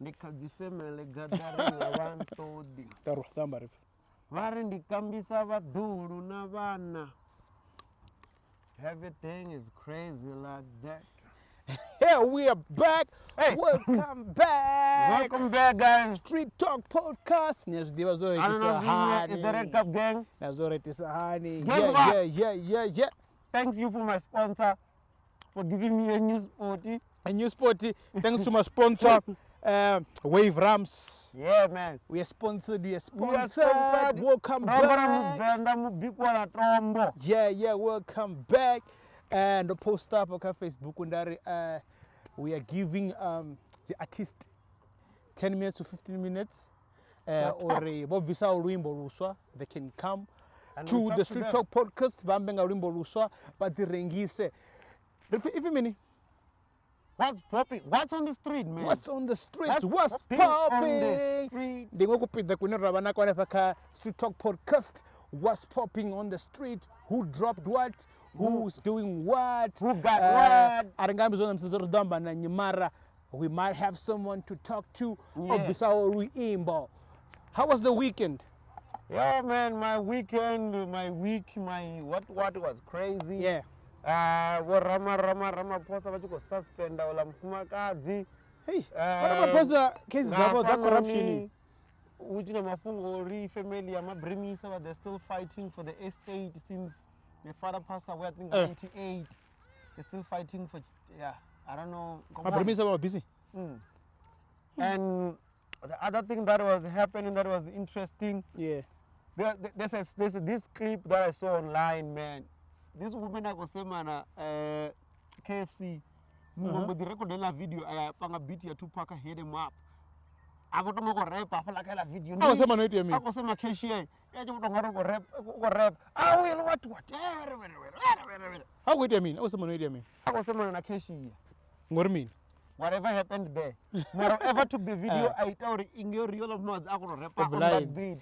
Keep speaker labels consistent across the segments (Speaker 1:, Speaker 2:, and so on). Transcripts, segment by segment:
Speaker 1: Makhadzi family gathering abantu di.
Speaker 2: Tamari.
Speaker 1: Vari ndikambisa vadhuru na vana. Everything is crazy like that.
Speaker 2: Hey, we are back.
Speaker 1: Hey.
Speaker 2: Welcome back.
Speaker 1: Welcome back, guys.
Speaker 2: Street Talk Podcast. Yes, there was already
Speaker 1: Is the Red Cup gang?
Speaker 2: There's already Sahani. Yeah.
Speaker 1: Thanks you for my sponsor for giving me a new sporty.
Speaker 2: A new sporty. Thanks to my sponsor, Wave Rams.
Speaker 1: Yeah, man.
Speaker 2: We are sponsored.
Speaker 1: Welcome back. Venda.
Speaker 2: Yeah. Welcome back. And the post up on Facebook, we are giving the artist 10 minutes to 15 minutes. Or visa Rimbo Ruswa. They can come and to the Street Talk Podcast. Bambenga Rimbo Ruswa. But the Rengise. If a minute.
Speaker 1: What's popping? What's on the street, man?
Speaker 2: What's on the street? What's popping? They go put the Street Talk Podcast. What's popping on the street? Who dropped what? Who's doing what?
Speaker 1: Who got what?
Speaker 2: We might have someone to talk to. How was the weekend?
Speaker 1: Yeah, man, my week, what was crazy.
Speaker 2: Yeah.
Speaker 1: Rama posa vachiko suspend ola Makhadzi.
Speaker 2: Hey, what about cases about that corruption?
Speaker 1: Ujina mafungo ri family amabrimisa, but they're still fighting for the estate since the father passed away, I think 98. They're still fighting for, I don't know.
Speaker 2: Mabrimisa were busy.
Speaker 1: And the other thing that was happening that was interesting.
Speaker 2: Yeah.
Speaker 1: There's this clip that I saw online, man. This woman I was saying, KFC. Mumbo the record la video. I panga beat ya Tupac head him up. I got to go rap. I like la video.
Speaker 2: I was saying, I
Speaker 1: was saying, cashier. I just want to go rap. I will what?
Speaker 2: How would you mean? I was saying,
Speaker 1: I was saying, cashier.
Speaker 2: What do you mean?
Speaker 1: Whatever happened there. Whoever took the video, I told in your real of notes, I could rap on that beat.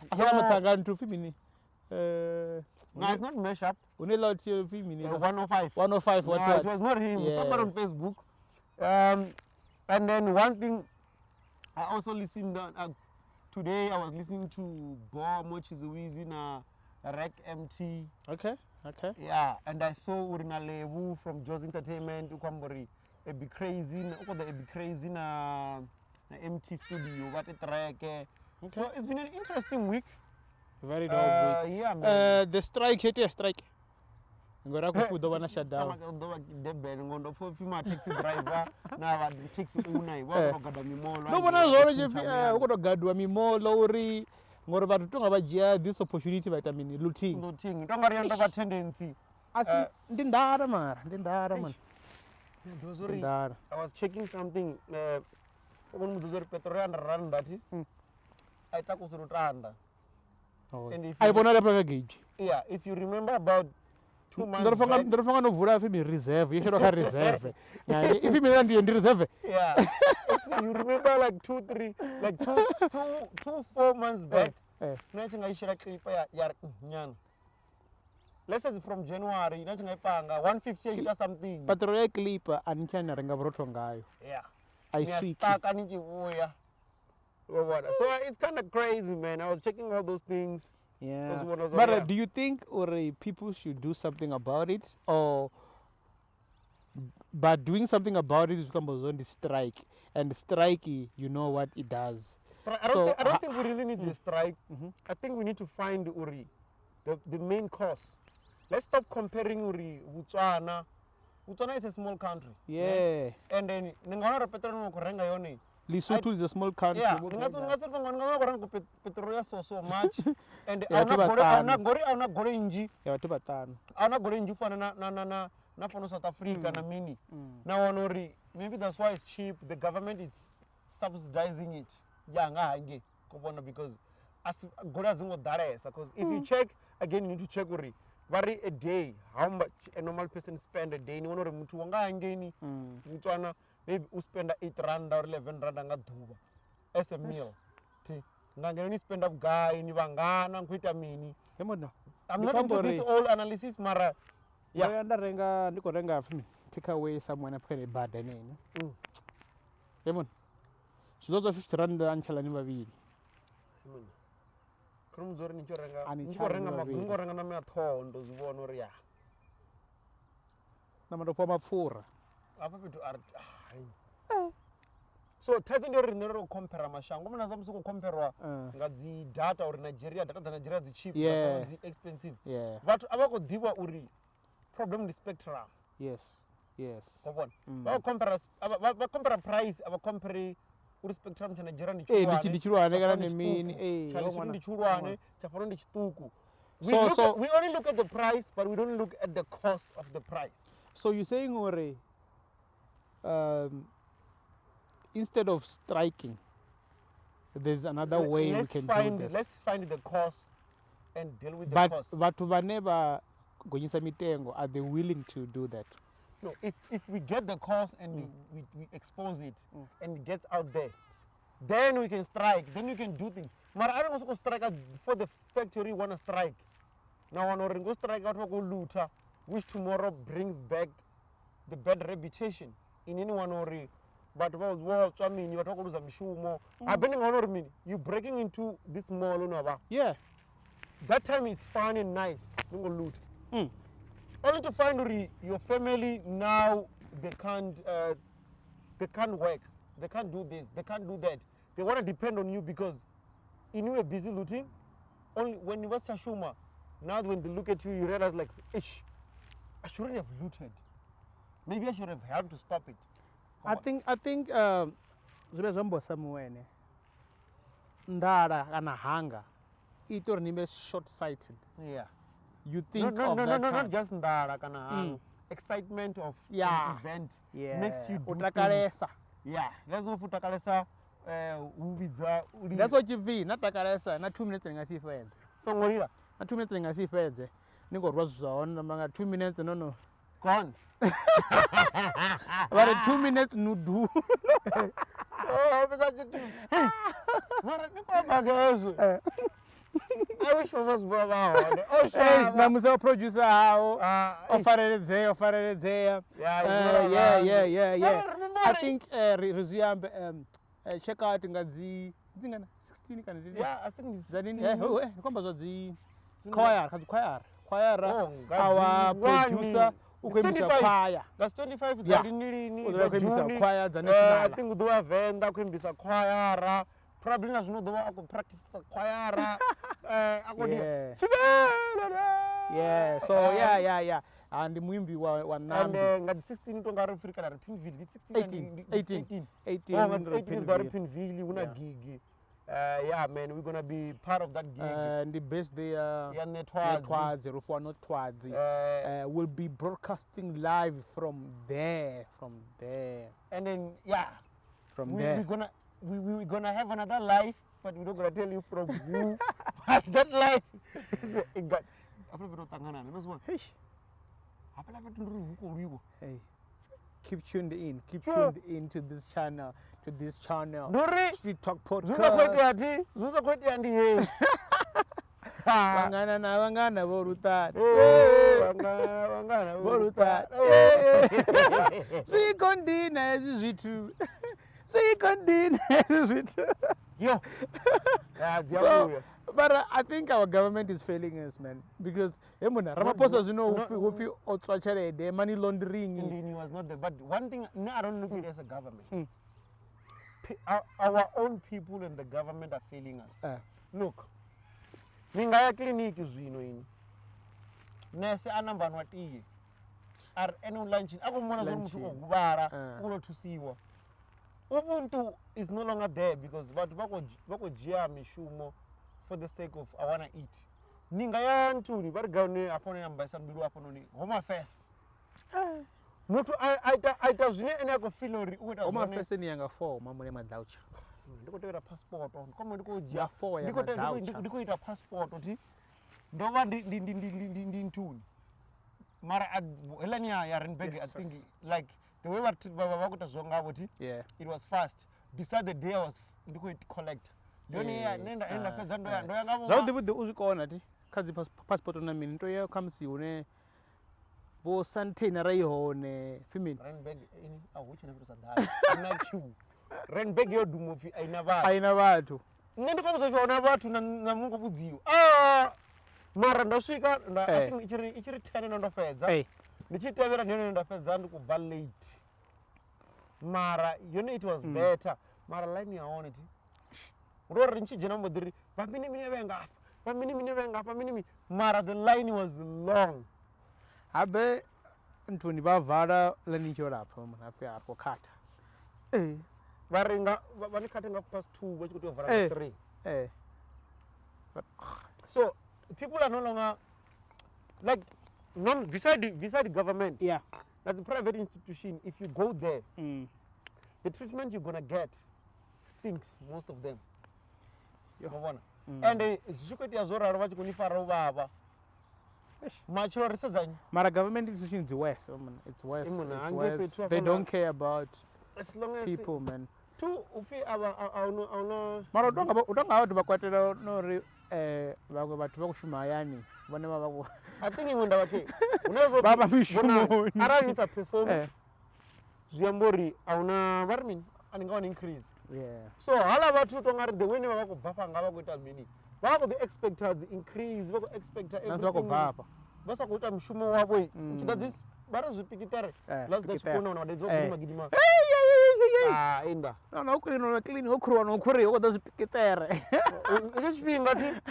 Speaker 1: No, it's not mashup.
Speaker 2: Only allowed to
Speaker 1: 105.
Speaker 2: 105.
Speaker 1: No, it was not him.
Speaker 2: Yeah.
Speaker 1: Somebody on Facebook. And then one thing, I also listened today. I was listening to Bomb, which is in Rec MT.
Speaker 2: Okay.
Speaker 1: Yeah, and I saw Urina Lewu from AdroitBeatz Entertainment. Ukambori, a bit crazy na MT studio. What a track. Okay. So it's been an interesting week.
Speaker 2: Very dope week.
Speaker 1: Yeah, man.
Speaker 2: The strike, strike. Ngora kufudo wana shut down.
Speaker 1: Taxi driver na taxi unai wa gada mimolo.
Speaker 2: No bona zolo je uko gadwa mimolo uri ngora bathu tonga bajia this opportunity vitamin looting.
Speaker 1: Tonga ri ndo tendency.
Speaker 2: Asi ndindara man.
Speaker 1: I was checking something Petrol and run that. I takusirutanda.
Speaker 2: And if I wanna gauge.
Speaker 1: Yeah, if you remember about 2 months
Speaker 2: back. Reserve. You should have reserve. If you mean reserve.
Speaker 1: Yeah. If you remember like 4 months back. Let's say from January, 150 or something.
Speaker 2: Petrol clip and China ngayo.
Speaker 1: Yeah.
Speaker 2: I see.
Speaker 1: So it's kind of crazy, man. I was checking all those things.
Speaker 2: Yeah. But do you think people should do something about it, or but doing something about it is on the strike, and the strike, you know what it does.
Speaker 1: I don't think we really need the strike. I think we need to find the main cause. Let's stop comparing Botswana. Botswana is a small country.
Speaker 2: Yeah.
Speaker 1: And then Petrol
Speaker 2: Lesotho is a small country.
Speaker 1: Yeah, Petrol so much. And I'm not going to South Africa na mini. Now maybe that's why it's cheap. The government is subsidizing it. Because because if you check again, you need to check a day how much a normal person spend a day. Maybe you spend 8 rand or 11 rand as a meal. I'm spend up guy in Ivangana, mini. I'm not into this whole analysis, Mara. Yeah.
Speaker 2: Take away someone a pretty bad name. zvizodzwa 50 rand anichalani vaviri
Speaker 1: Krumzori
Speaker 2: Anicharenga
Speaker 1: ningorenga na mathondo zvivona uri ya.
Speaker 2: Namandopa mapfura.
Speaker 1: Apa petu so thaidzo ndio rine ro compare mashango muna zamusi ku compare ngadzi data uri Nigeria data dza Nigeria dzi cheap dzi expensive. Vhathu avako ḓivha uri problem ndi spectrum.
Speaker 2: Yes.
Speaker 1: Kobona. Va compare price ava compare uri spectrum cha Nigeria ndi
Speaker 2: chulwane kana nemini
Speaker 1: chali ndi chulwane chafano ndi chituku. We only look at the price but we don't look at the cost of the price.
Speaker 2: So you're saying ore instead of striking there's another way we can do this.
Speaker 1: Let's find the cost and deal with the cost.
Speaker 2: But vaneva gonyisa mitengo, are they willing to do that?
Speaker 1: No, if we get the cost and we expose it and it gets out there, then we can strike, then we can do things. But I don't want to strike for the factory want to strike. Now I want to strike out for looter, which tomorrow brings back the bad reputation in anyone or but was I mean you talk about mishumo. I've been on you breaking into this mall
Speaker 2: yeah.
Speaker 1: That time it's fun and nice. You go loot. Only to find your family now they can't work, they can't do this, they can't do that. They want to depend on you because you were busy looting. Only when you was Shashuma, now when they look at you, you realize like, ish, I shouldn't have looted. Maybe I should have helped to stop it.
Speaker 2: I think zibezombo somewhere ndara kana hunger itori nimbe short-sighted.
Speaker 1: Yeah.
Speaker 2: You think of that time.
Speaker 1: Not just ndara kana hunger. Excitement of an event makes you do
Speaker 2: utakalesa.
Speaker 1: Yeah. Let's go for utakalesa.
Speaker 2: That's what you mean. Not takalesa. Not 2 minutes ngasifedze.
Speaker 1: So ngorira.
Speaker 2: Not 2 minutes ngasifedze. Ningorwa zona manga 2 minutes no.
Speaker 1: Gone.
Speaker 2: But 2 minutes no do.
Speaker 1: Oh, but you do. Mara niko bagazo. I wish I was bravo. Oh,
Speaker 2: hey, namusa producer how. Ofareze. Yeah. I think resume check out ngazi 16 kana ndini.
Speaker 1: Yeah, I think it's
Speaker 2: zanini komba zodzi choir our producer ukwemisa choir.
Speaker 1: That's 25 dzadinilini.
Speaker 2: Ukwemisa choir za national.
Speaker 1: I think udwa venda kwembisa choir. Probably not know the way I could practice choir.
Speaker 2: Yeah. So yeah. And mwimbi wa nambi.
Speaker 1: And ngadi 16 tonga Africa na Pinville. 18 ngari Pinville una gig. Yeah, man, we're gonna be part of that gig.
Speaker 2: And the best day will be broadcasting live from there.
Speaker 1: And then
Speaker 2: from there
Speaker 1: we're gonna have another life, but we're not gonna tell you from who. But that life it got
Speaker 2: hey, keep tuned in to this channel, Street Talk Podcast. Wangana borutad. Sikondina zitu.
Speaker 1: Yo.
Speaker 2: But I think our government is failing us, man, because Ramaphosa, the money laundering.
Speaker 1: He was not there. But one thing, I don't look at it as a government. Our own people and the government are failing us. Look, Mingaya clinic is Nese anamba nwati. Are any lunch? I don't want to see what. Ubuntu is no longer there because bako jia mishumo for the sake of I wanna eat. Ninga yantu ni bargane apone ambasa mbiru apononi homa first. Mutu aita zune ene ko filori uta
Speaker 2: homa first ni yanga 4 mamule madaucha.
Speaker 1: Ndiko tera passport on kama ndiko jia
Speaker 2: 4 ya madaucha.
Speaker 1: Ndiko ita passport oti ndova ndi ntuni. Mara helani ya Renbeg I think like the way it was fast. Beside the day I was collect. Nenda pesa ndo yanga
Speaker 2: Zawudi bude uzikona ti. Kazi passport na mini nto ya kamsi une bo sante na raihone. Fimin.
Speaker 1: Renbeg ini awuchi na vitu sadala. Na queue. ren beg yo dumofi aina
Speaker 2: vhathu
Speaker 1: nne ndikuzofona vhathu na mungu vhudziwa mara ndasvika I think ichiri 10 ndofedza ndichitevera ndiyone ndafedza ndikubva late mara yone it was better mara line yaone ti rori ndichijena mbodiri pamini vengapa mara the line was long
Speaker 2: habe ntuni vavhara lenichorapha munhu afi apo kata
Speaker 1: varinga vanikate nga past 2 vachikuti vavhara 3 so people are no longer like beside government.
Speaker 2: Yeah.
Speaker 1: That's a private institution. If you go there, the treatment you're gonna get stinks, most of them. And zvichikuti azorara vachikunifara uvava machiro risadzanyi
Speaker 2: mara government institutions is worse. It's worse. They don't care about
Speaker 1: as long as
Speaker 2: people, man.
Speaker 1: Tu ufi auna
Speaker 2: mara utonga kuti vakwatira nori vamwe vatu vakushuma yani vone vavako
Speaker 1: I think imunda vati unazobaba
Speaker 2: mishumoni
Speaker 1: arali nita perform zviambori auna varmin anenga one increase so hala vatu tongari the wene vakubva panga vakuita mini vako the expected increase vako expect everything
Speaker 2: vakubva apa
Speaker 1: vasakuita mushumo wavo chida this bara zvipikitare last day sikona una wadedzwa kugima gidima enda
Speaker 2: no ukurino clean ukuruwa nokuri ukoda zvipikitere
Speaker 1: ichipinga ti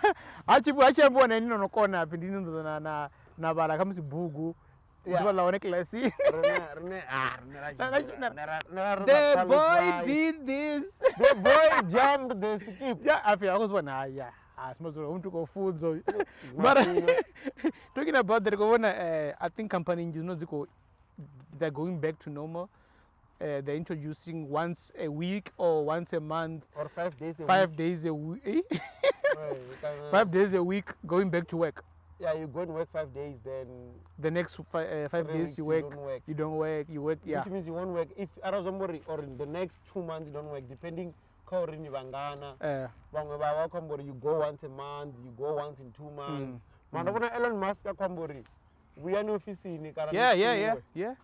Speaker 2: achambona nini nokona api ndinonzo na vara kamusi bhugu ndivalaone klasi the boy did this
Speaker 1: the boy jumped the skip
Speaker 2: afi akuzibona haya simazora umuntu kofunzo but talking about that I think company njino they're going back to normal. They're introducing once a week or once a month
Speaker 1: or 5 days a
Speaker 2: 5 days a week 5 days a week going back to work.
Speaker 1: Yeah, you go and work 5 days, then
Speaker 2: the next 5 days you work. You don't work. You work. Yeah.
Speaker 1: Which means you won't work if Arazomori or in the next 2 months you don't work, depending. Kaurini Vangana. You go once a month. You go once in 2 months. Mandakuna Elon Musk Kwambori. We are no office in
Speaker 2: Yeah.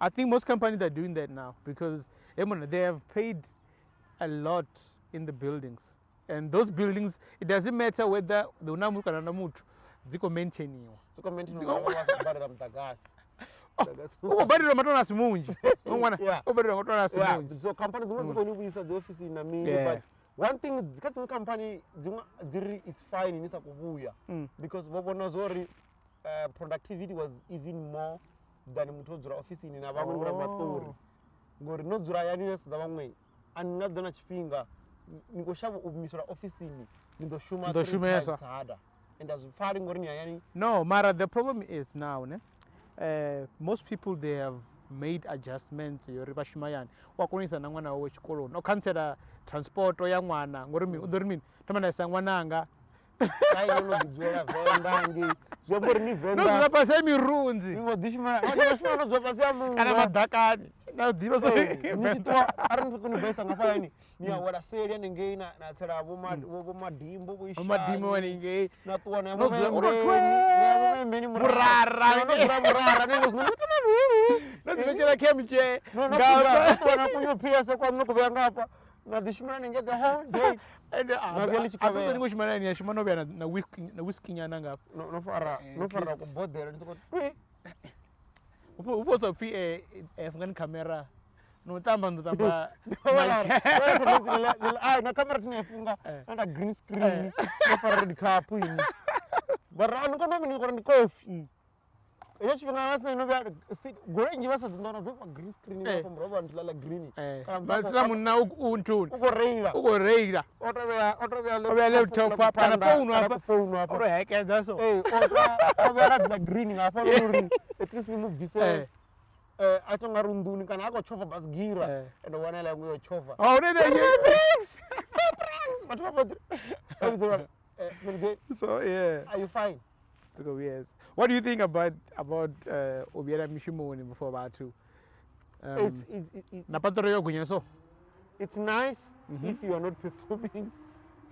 Speaker 2: I think most companies are doing that now because they have paid a lot in the buildings, and those buildings it doesn't matter whether the unamu kana namutu ziko maintain ubadira matona simunji ubadira matona simunji
Speaker 1: so company zingoni kuisa the office in Namibia but one thing is company is fine inisa kubuya because wabona zori productivity was even more than mutodzura office in na vamwe ngura matori ngori nodzura yani nesa vamwe anadona chipinga ngoshava umisura office in ndoshuma harder and as far ngori yani
Speaker 2: no mara the problem is now most people they have made adjustments yori vashuma yani wakonisa na mwana wawe chikolo no consider transport ya mwana ngori mi udori tamana isa mwananga
Speaker 1: sai no kudzora vendangi zvombori ni venda
Speaker 2: no zvapasa mirunzi
Speaker 1: ingodishima no zvapasa munhu
Speaker 2: kana madhakani na divo so
Speaker 1: nichitwa ari ndikunibaisa ngafayini ni awara seri anenge ina natsara vo madimbo kuisha
Speaker 2: madimbo anenge
Speaker 1: natwana
Speaker 2: no murara no kemje
Speaker 1: ngapa kunyopia se kwa mnokuvya ngapa na dishimana ninge the whole day
Speaker 2: apesa ningo shimana ni shimano bya na whisky nyana ngapa
Speaker 1: no fara ku bodera ndiko
Speaker 2: upo so fi fungani camera no tamba
Speaker 1: na camera tinafunga anda green screen no fara red cup ini bara nikono mini ko ndi coffee yachipinga vasa inobya gorenji vasa dzindona dzokwa green screen ngafomba ndilala green
Speaker 2: basira munna untuni
Speaker 1: ukoreira
Speaker 2: otovya laptop pana phone apa oro hackers so
Speaker 1: otovya la green ngafona at least nimubvise atonga runduni kana akochova basigira and one like we chova
Speaker 2: so yeah
Speaker 1: are you fine?
Speaker 2: Yes. What do you think about Obiera Mishimoni before about two?
Speaker 1: It's nice if you are not performing.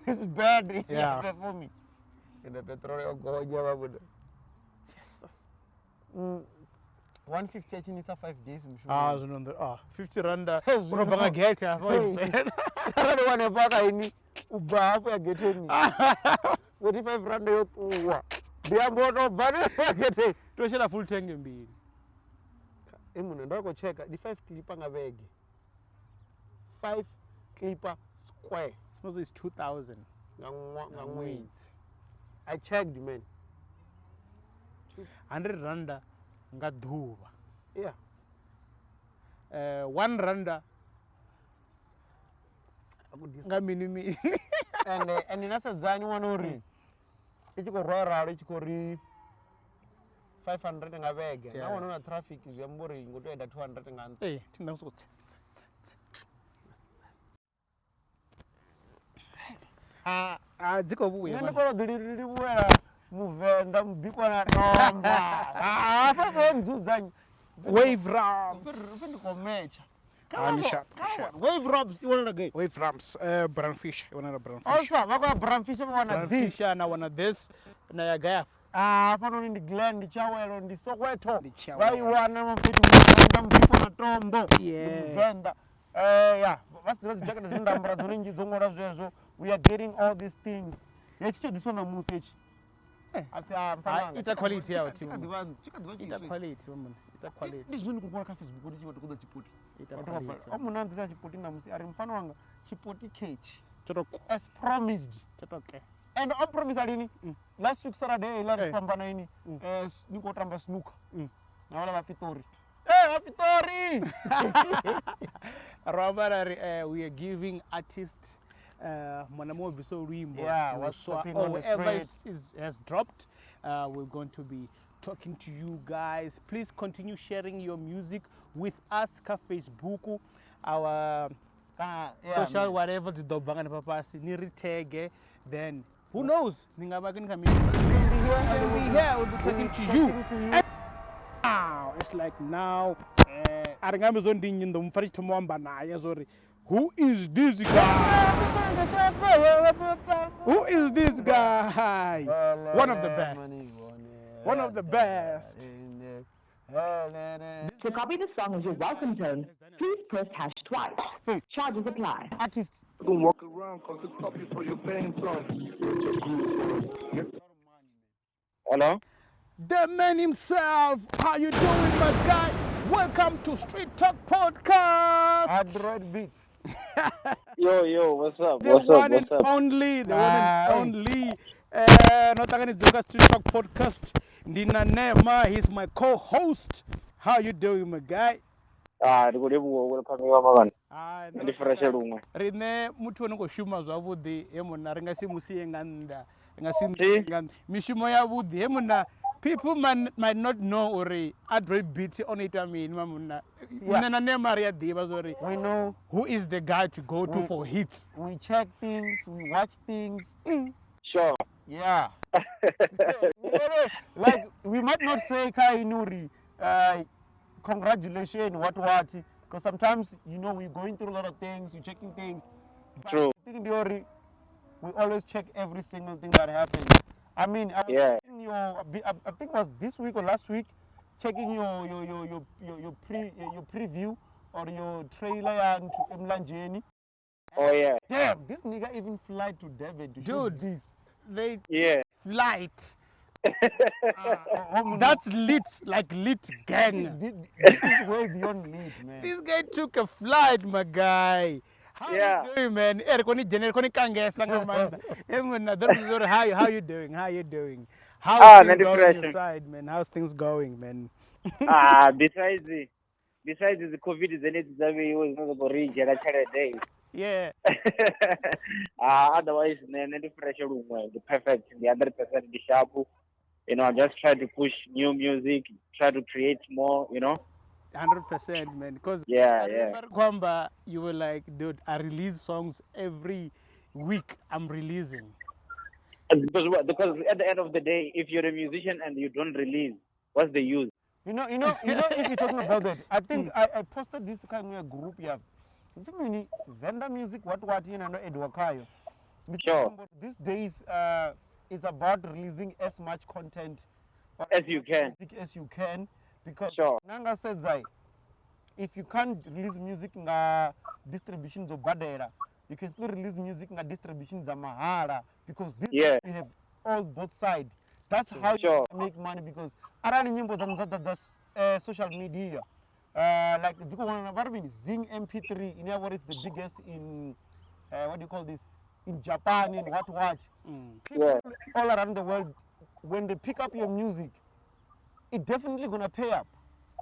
Speaker 1: It's bad if you are performing. In the Petrol go. Jesus. 150 achinisa 5 days
Speaker 2: Ah, so 50 randa. Unobanga get ya.
Speaker 1: Kana wane paka ini ubva hapo ya geteni. 45 randa yotuwa. Ndiambono bana geteni.
Speaker 2: Toshela full tank mbili.
Speaker 1: Munhu ndakocheka di 5 clipper ngavege 5 clipper square
Speaker 2: So this 2000
Speaker 1: ngamwedzi. I checked, man.
Speaker 2: 100 randa ngadhuva.
Speaker 1: Yeah.
Speaker 2: 1 randa ngamini.
Speaker 1: And inasadzani wanori ichikorwara ichikori 500 ngavege.
Speaker 2: Yeah.
Speaker 1: Nawo nona traffic zvembori ngotoenda 200 ngani.
Speaker 2: Tinda kusotsa. Dziko buya.
Speaker 1: Ndikora diriri buya muvenda mubikwa na domba. Apa ndzuzanyi.
Speaker 2: Wave ramps.
Speaker 1: Ndikomecha.
Speaker 2: Wave ramps, you want again? Wave ramps, brownfish, you want a brownfish?
Speaker 1: Also, vako brownfish vana this.
Speaker 2: Brownfish na wana this na ya gaya.
Speaker 1: Pano ndi Glen Chawelo ndi Soweto. Vaiwana mafiti muvenda mubikwa na tombo. Muvenda. Yeah, that's jacket zindambra zoninji zongora zvezvo. We are getting all these things. Yechicho this one musechi.
Speaker 2: Ita quality yawo team.
Speaker 1: Ita
Speaker 2: quality woman. Ita quality.
Speaker 1: This one kukwala ka Facebook kuti chiwa tokuda chipoti.
Speaker 2: Ita quality.
Speaker 1: Omuna ndisa chipoti namusi ari mfano wanga chipoti cage.
Speaker 2: Chotoko.
Speaker 1: As promised.
Speaker 2: Chotoke.
Speaker 1: And I promise alini last week Saturday ila kupambana ini niko tamba snooker. Na wala Pitori. Pitori.
Speaker 2: Robert, we are giving artists Manamo Biso Rimbo.
Speaker 1: Yeah,
Speaker 2: whatever has dropped, we're going to be talking to you guys. Please continue sharing your music with us ka Facebook, our social whatever the dobanga na papasi ni retag, then who knows? Ningabagin kami. We'll be talking to you. Now it's like now. Arangamazon ding in the Mfari Tomamba na sorry. Who is this guy? Who is this guy? One of the best. One of the best.
Speaker 3: To copy the song as your welcome tone, please press hash twice. Charges apply.
Speaker 1: Artist.
Speaker 4: You can walk around because it's copy for your paying song. Hello?
Speaker 2: The man himself. How you doing, my guy? Welcome to Street Talk Podcast.
Speaker 1: AdroitBeatz.
Speaker 4: Yo, what's up?
Speaker 2: The one and only. Not again, it's Street Talk Podcast. Ndina Nema, he's my co-host. How you doing, my guy? Rine mutu wanoko shuma zwavudi emona ringasi musiye nganda mishumo ya vudi emona people might not know or AdroitBeatz on it. I mean, mamuna.
Speaker 1: We know
Speaker 2: who is the guy to go to for hits.
Speaker 1: We check things, we watch things.
Speaker 4: Sure.
Speaker 1: Yeah. Like we might not say Kai Nuri, congratulations, what, because sometimes we're going through a lot of things, we're checking things.
Speaker 4: True.
Speaker 1: We always check every single thing that happens. I mean, I think it was this week or last week, checking your preview or your trailer and Mlanjeni.
Speaker 4: Oh yeah.
Speaker 1: Damn, this nigga even fly to Devon to shoot this.
Speaker 2: They flight. That's lit, like lit gang.
Speaker 1: This is way beyond lit, man.
Speaker 2: This guy took a flight, my guy. How you doing, man? How you doing? How you doing? How's things going on your side, man? How's things going, man?
Speaker 4: Besides the COVID,
Speaker 2: yeah.
Speaker 4: Otherwise, the pressure room, the perfect, the 100% the sharp. I just try to push new music, try to create more,
Speaker 2: 100%, man. Because Kwamba, you were like, dude, I release songs every week. I'm releasing.
Speaker 4: Because at the end of the day, if you're a musician and you don't release, what's the use?
Speaker 1: If you're talking about that, I think I posted this kind of group here. I think Venda Music, what Edwakayo.
Speaker 4: Sure.
Speaker 1: These days, it's about releasing as much content
Speaker 4: as you can.
Speaker 1: As you can. Because
Speaker 4: Sure.
Speaker 1: Nanga says that if you can't release music in distributions of Badera, you can still release music in distributions of Mahara, because this
Speaker 4: Yeah.
Speaker 1: we have all both sides. That's how
Speaker 4: Sure.
Speaker 1: you make money, because around nyimbo that's social media. Like Zing MP3, you know what is the biggest in what do you call this? In Japan, in what? People
Speaker 4: Yeah.
Speaker 1: all around the world, when they pick up your music, it definitely gonna pay up.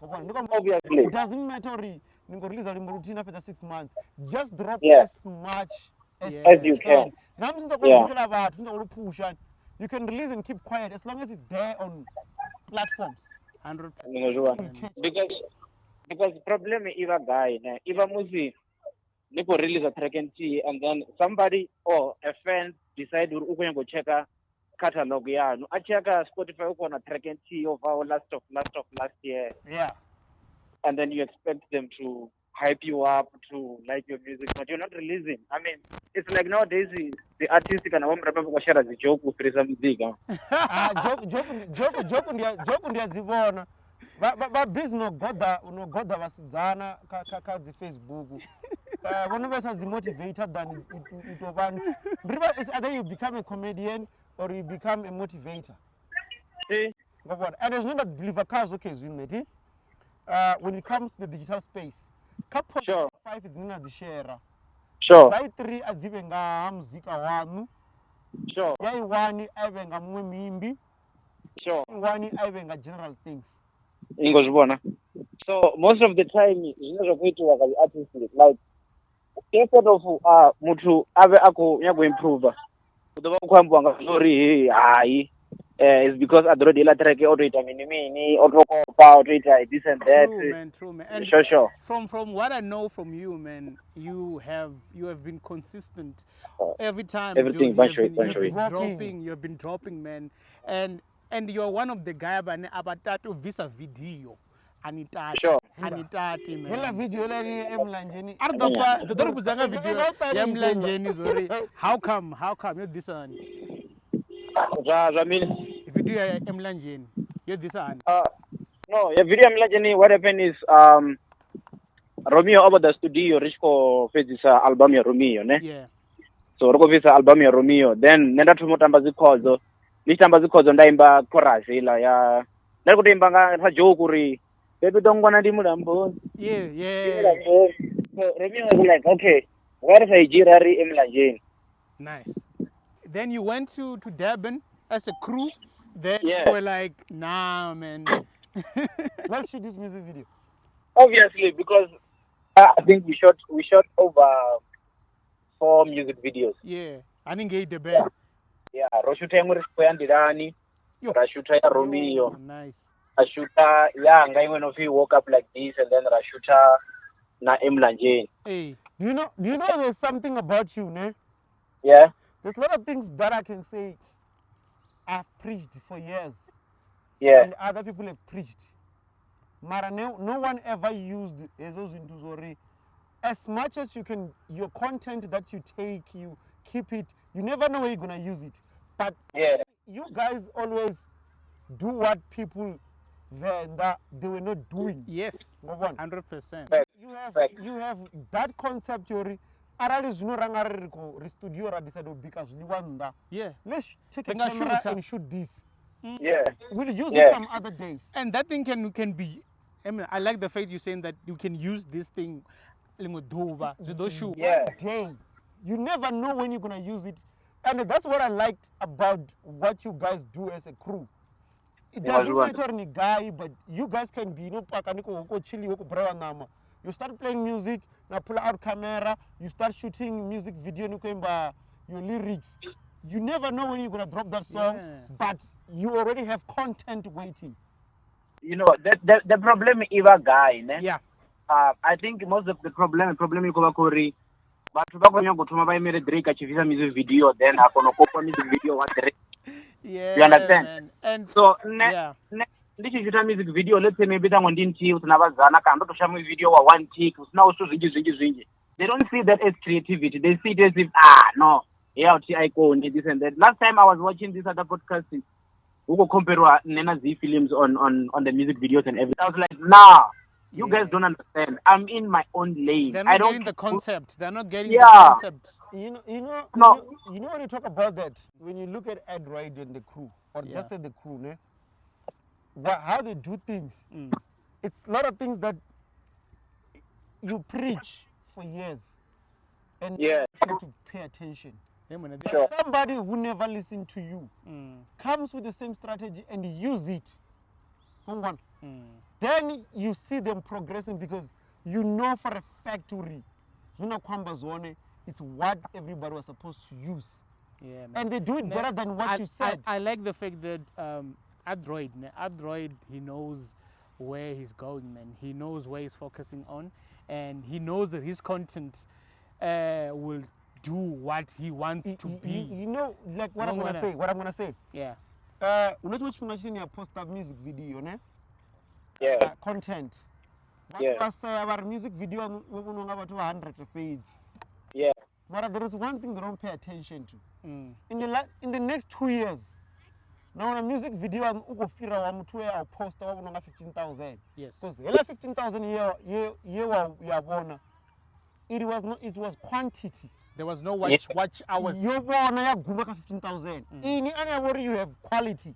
Speaker 4: Obviously.
Speaker 1: It doesn't matter if you release a routine after 6 months. Just drop
Speaker 4: Yeah.
Speaker 1: as much as
Speaker 4: you can.
Speaker 1: Now, you can release and keep quiet as long as it's there on platforms.
Speaker 2: 100%.
Speaker 4: Because problem is a guy, if a music, Nico release a track and see, and then somebody or a fan decide to go check a catalog. Yeah, I check a Spotify on a track and see of our last year.
Speaker 1: Yeah.
Speaker 4: And then you expect them to hype you up to like your music, but you're not releasing. I mean, it's like nowadays the artistic and I remember share as a joke with some music.
Speaker 1: Joke ndiyazibona babhizi nogoda vasidzana kadzi Facebook vanovesa dzimotivator than ito vanhu. It's either you become a comedian or you become a motivator.
Speaker 4: See?
Speaker 1: And there's no that believer cars okay zwineti. When it comes to the digital space, couple
Speaker 4: Sure.
Speaker 1: 5 is nina zishare.
Speaker 4: Sure.
Speaker 1: By 3 adzive nga muzika wanu.
Speaker 4: Sure.
Speaker 1: Yai 1 aive nga mumwe mimbi.
Speaker 4: Sure.
Speaker 1: 1 aive nga general things.
Speaker 4: So most of the time, you know, we to work as artists, like instead of mutu ave ako nyago improve. Kudoba kwambu anga sorry it's because Adroit ila track auto mini auto copa auto this and that.
Speaker 2: True man. And
Speaker 4: Sure.
Speaker 2: From what I know from you, man, you have been consistent every time.
Speaker 4: Everything,
Speaker 2: You've been dropping, man, and you're one of the guys abatatu visa video. Anitati.
Speaker 4: Sure.
Speaker 2: Anitati, man.
Speaker 1: Hela video la ni emlanjeni.
Speaker 2: Ardofa, the kuzanga video emlanjeni zori. How come you this one?
Speaker 4: I mean,
Speaker 2: If you do emlanjeni, you this one.
Speaker 4: no, your video emlanjeni. What happened is Romeo over the studio Richko this album ya Romeo, ne?
Speaker 2: Yeah.
Speaker 4: So Roko visa album ya Romeo. Then nenda tumotamba zikozo. Nitamba zikozo ndaimba chorus ila ya. Nenda kutimba nga joke kuri. Baby don't wanna do mulambo.
Speaker 2: Yeah.
Speaker 4: So Romeo was like, okay, where is I jirari emlanjeni?
Speaker 2: Nice. Then you went to Durban as a crew. Then
Speaker 4: Yeah.
Speaker 2: you were like, nah, man.
Speaker 1: Let's shoot this music video.
Speaker 4: Obviously, because I think we shot over 4 music videos.
Speaker 2: Yeah. I didn't get the band.
Speaker 4: Yeah, Roshuta yamuri kuyandilani, Rashuta ya Romeo,
Speaker 2: Nice.
Speaker 4: Rashuta ya ngai if you woke up like this, and then Rashuta na emlanjeni.
Speaker 2: Hey.
Speaker 1: Do you know there's something about you, ne?
Speaker 4: Yeah.
Speaker 1: There's a lot of things that I can say I've preached for years.
Speaker 4: Yeah.
Speaker 1: And other people have preached. Mara, no one ever used Ezos into Zori. As much as you can, your content that you take, you keep it, you never know where you're going to use it. But
Speaker 4: Yeah.
Speaker 1: you guys always do what people venda they were not doing.
Speaker 2: Yes.
Speaker 1: Number one.
Speaker 2: 100%.
Speaker 1: You have that concept Yori. Arali zino rangari ko studio ra decide because you want that.
Speaker 2: Yeah.
Speaker 1: Let's take a
Speaker 2: Benga
Speaker 1: camera
Speaker 2: shoot,
Speaker 1: and shoot this.
Speaker 4: Yeah.
Speaker 1: We'll use
Speaker 4: Yeah.
Speaker 1: it some other days.
Speaker 2: And that thing can be. I mean, I like the fact you're saying that you can use this thing.
Speaker 4: Yeah.
Speaker 1: Day. You never know when you're gonna use it, and that's what I like about what you guys do as a crew. It doesn't matter any guy, but you guys can be chili. You start playing music, now pull out camera, you start shooting music video, your lyrics. You never know when you're gonna drop that song, but you already have content waiting.
Speaker 4: You know, the problem is a guy, ne?
Speaker 2: Yeah.
Speaker 4: I think most of the problem is Kori. But to made Drake Tshivenda music video, then I can copy music video what Drake.
Speaker 2: Yeah.
Speaker 4: You understand?
Speaker 2: Man. And
Speaker 4: So
Speaker 2: this
Speaker 4: is a music video. Let's say maybe someone didn't see Zana can show me video or one tick. Now so zingi. They don't see that as creativity. They see it as if no, yeah, I go this and that. Last time I was watching this other podcast, who go compare Nena Z films on the music videos and everything. I was like, nah, you guys don't understand. I'm in my own lane.
Speaker 2: They're not
Speaker 4: I don't
Speaker 2: getting the concept. They're not getting
Speaker 4: Yeah.
Speaker 2: the concept.
Speaker 1: You know
Speaker 4: No.
Speaker 1: when you talk about that, when you look at Adroit and the crew, or just the crew, ne, how they do things, it's a lot of things that you preach for years, and you have to pay attention.
Speaker 4: Sure.
Speaker 1: Somebody who never listened to you comes with the same strategy and use it. Then you see them progressing because you know for a factory, it's what everybody was supposed to use.
Speaker 2: Yeah,
Speaker 1: and they do it better than what you said.
Speaker 2: I like the fact that Adroit, he knows where he's going, man. He knows where he's focusing on, and he knows that his content will do what he wants to be.
Speaker 1: You know, like what I'm gonna say.
Speaker 2: Yeah.
Speaker 1: Let's watch your post-up music video, ne?
Speaker 4: Yeah.
Speaker 1: Content.
Speaker 4: Yeah.
Speaker 1: Our music video, we know about 200 pages.
Speaker 4: Yeah.
Speaker 1: But there is one thing they don't pay attention to. In the next 2 years, now a music video I'm I'll post 15,000.
Speaker 2: Yes.
Speaker 1: Because 15,000 it was quantity.
Speaker 2: There was no watch hours.
Speaker 1: You want 15,000. In any way you have quality.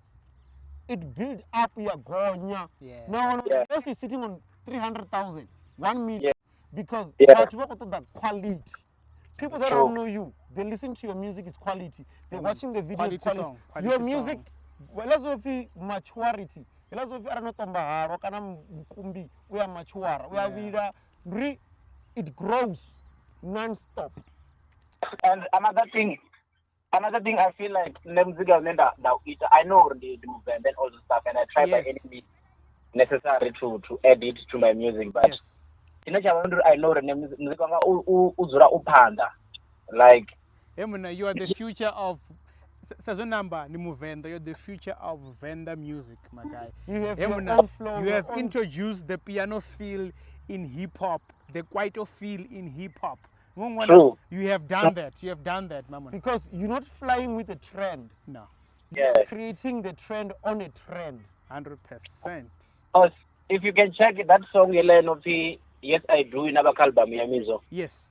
Speaker 1: It build up your gonya.
Speaker 2: Yeah.
Speaker 1: Now this is sitting on 300,000, 1 million, because you work with that quality. People that don't know you, they listen to your music, it's quality. They're watching the video, quality. Your music, well, let's say maturity. Let's say we are mature. It grows non-stop.
Speaker 4: And another thing I feel like I know the movement and all the stuff, and I try by any means necessary to add it to my music, but I know the music like
Speaker 2: you are the future of Sazonamba Nimuvenda. You're the future of Venda music, my guy.
Speaker 1: You have your own flow.
Speaker 2: You have introduced the piano feel in hip hop, the kwaito feel in hip hop.
Speaker 4: True.
Speaker 2: You have done that. You have done that, Mamon.
Speaker 1: Because you're not flying with a trend.
Speaker 2: No.
Speaker 1: You're creating the trend on a trend.
Speaker 2: 100%.
Speaker 4: If you can check that song, Yes I Do in Abakalba Miamizo.
Speaker 2: Yes.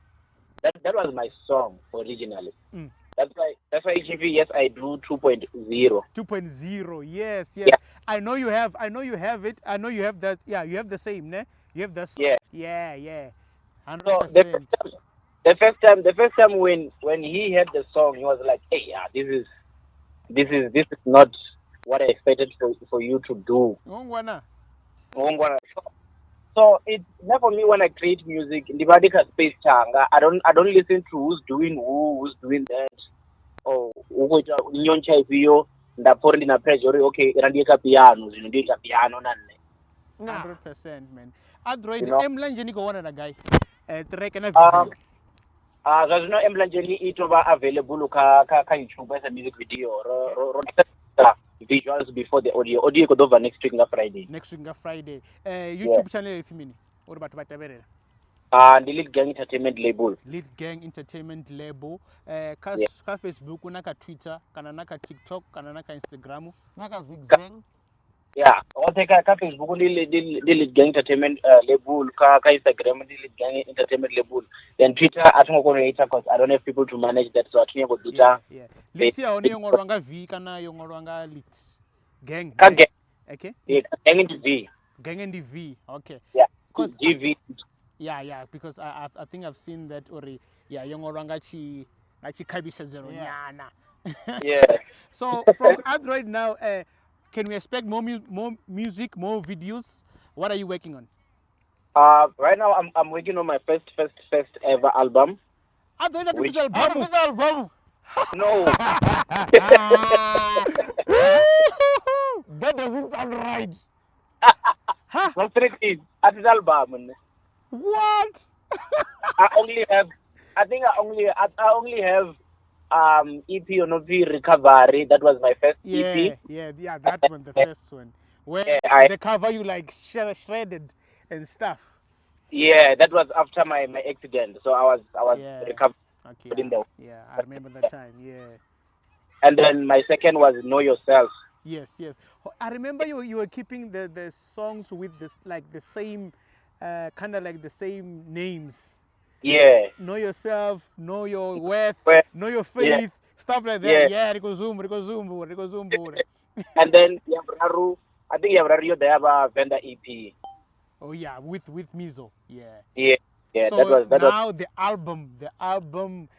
Speaker 4: That was my song originally. That's why HV Yes I Do 2.0.
Speaker 2: 2.0. Yes. Yeah. I know you have it. I know you have that. Yeah, you have the same, ne? You have the song. Yeah. 100%.
Speaker 4: So the first time when he heard the song, he was like, "Hey, this is not what I expected for you to do." So it's not for me when I create music. Space changa. I don't listen to who's doing that. Oh, nyoncha video ndapori na pressure. Okay, randieka piano, zindieka piano nane.
Speaker 2: 100%, man. Adroit, emlanjeni go one guy. Track and video.
Speaker 4: There's no emlanjeni it over available ka YouTube as a music video. Visuals before the audio. Audio could over next week on Friday.
Speaker 2: YouTube channel if you mean. What about the
Speaker 4: Lead Gang Entertainment label.
Speaker 2: Lead Gang Entertainment label. Ka Facebook, naka Twitter, kana naka TikTok, kana naka Instagram,
Speaker 1: naka Zigzang.
Speaker 4: Yeah, or take a Facebook, Lead Gang Entertainment label, ka Instagram, Lead Gang Entertainment label. Then Twitter, I don't know because I don't have people to manage that, so I think about Twitter.
Speaker 2: Let's see only yongorwanga V kana yongorwanga lit. Gang. Okay.
Speaker 4: Yeah, Gang into V.
Speaker 2: Gang and the V. Okay.
Speaker 4: Yeah.
Speaker 2: Because
Speaker 4: GV.
Speaker 2: Yeah, because I think I've seen that already. Yeah, yongorwanga chi kabisa zero.
Speaker 4: Yeah.
Speaker 2: So from Adroit now, can we expect more music, more videos? What are you working on?
Speaker 4: Right now I'm working on my first ever album.
Speaker 2: Adroit album.
Speaker 4: No.
Speaker 1: That doesn't sound right.
Speaker 4: What's it? At his album.
Speaker 2: What?
Speaker 4: I only have EP or no Recovery. That was my first EP.
Speaker 2: Yeah, that one, the first one. Where the cover you like shredded and stuff.
Speaker 4: Yeah, that was after my accident. So I was recovered.
Speaker 2: Okay. Yeah, I remember that time. Yeah.
Speaker 4: And then my second was Know Yourself.
Speaker 2: Yes, yes. I remember you were keeping the songs with this like the same, kind of like the same names.
Speaker 4: Yeah.
Speaker 2: Know yourself, know your worth,
Speaker 4: Well,
Speaker 2: know your
Speaker 4: yeah,
Speaker 2: faith, stuff like that.
Speaker 4: yeah.
Speaker 2: Yeah, Rico Zumbu.
Speaker 4: And then Yamraru, I think Yamraru they have a Venda EP.
Speaker 2: Oh yeah, with Mizo. Yeah.
Speaker 4: Yeah, yeah.
Speaker 2: So
Speaker 4: That was.
Speaker 2: now the album,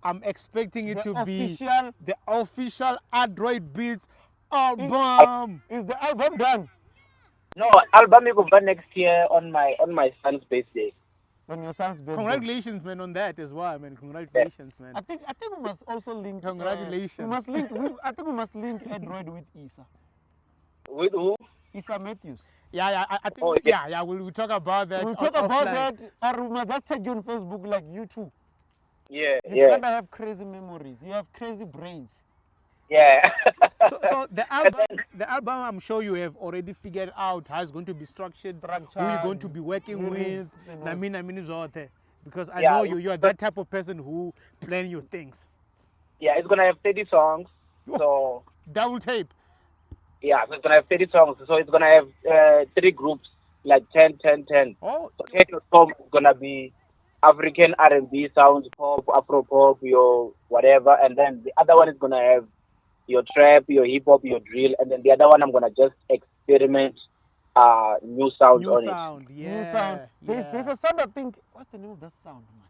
Speaker 2: I'm expecting it to be the official AdroitBeatz album.
Speaker 1: Is the album done?
Speaker 4: No, album will go next year on my son's birthday.
Speaker 1: On your son's birthday.
Speaker 2: Congratulations, man, on that as well, man.
Speaker 4: Yeah.
Speaker 2: Congratulations, man.
Speaker 1: I think we must also link.
Speaker 2: Congratulations.
Speaker 1: We must link. I think we must link Android with Isa.
Speaker 4: With who?
Speaker 1: Isa Matthews.
Speaker 2: Yeah, I think.
Speaker 4: Oh,
Speaker 2: yeah. We'll talk about that.
Speaker 1: We'll talk about
Speaker 2: offline.
Speaker 1: that, or we must just take you on Facebook like you too.
Speaker 4: Yeah,
Speaker 1: You
Speaker 4: yeah,
Speaker 1: kind of have crazy memories. You have crazy brains.
Speaker 4: yeah.
Speaker 2: So the album, I'm sure you have already figured out how it's going to be structured, who you're going to be working with. Because I
Speaker 4: Yeah,
Speaker 2: know you are that type of person who plan your things.
Speaker 4: Yeah, it's gonna have 30 songs. So
Speaker 2: Double tape.
Speaker 4: yeah, so it's gonna have 30 songs. So it's gonna have 3 groups, like 10, 10, 10.
Speaker 2: Oh,
Speaker 4: So 10 songs is gonna be African R&B sounds, pop, Afro pop, your whatever, and then the other one is gonna have your trap, your hip hop, your drill, and then the other one I'm gonna just experiment new sounds
Speaker 2: new
Speaker 4: on
Speaker 2: sound.
Speaker 4: it.
Speaker 2: Yeah.
Speaker 1: New sound. There's
Speaker 2: yeah.
Speaker 1: a sound I think. What's the name of that sound, man?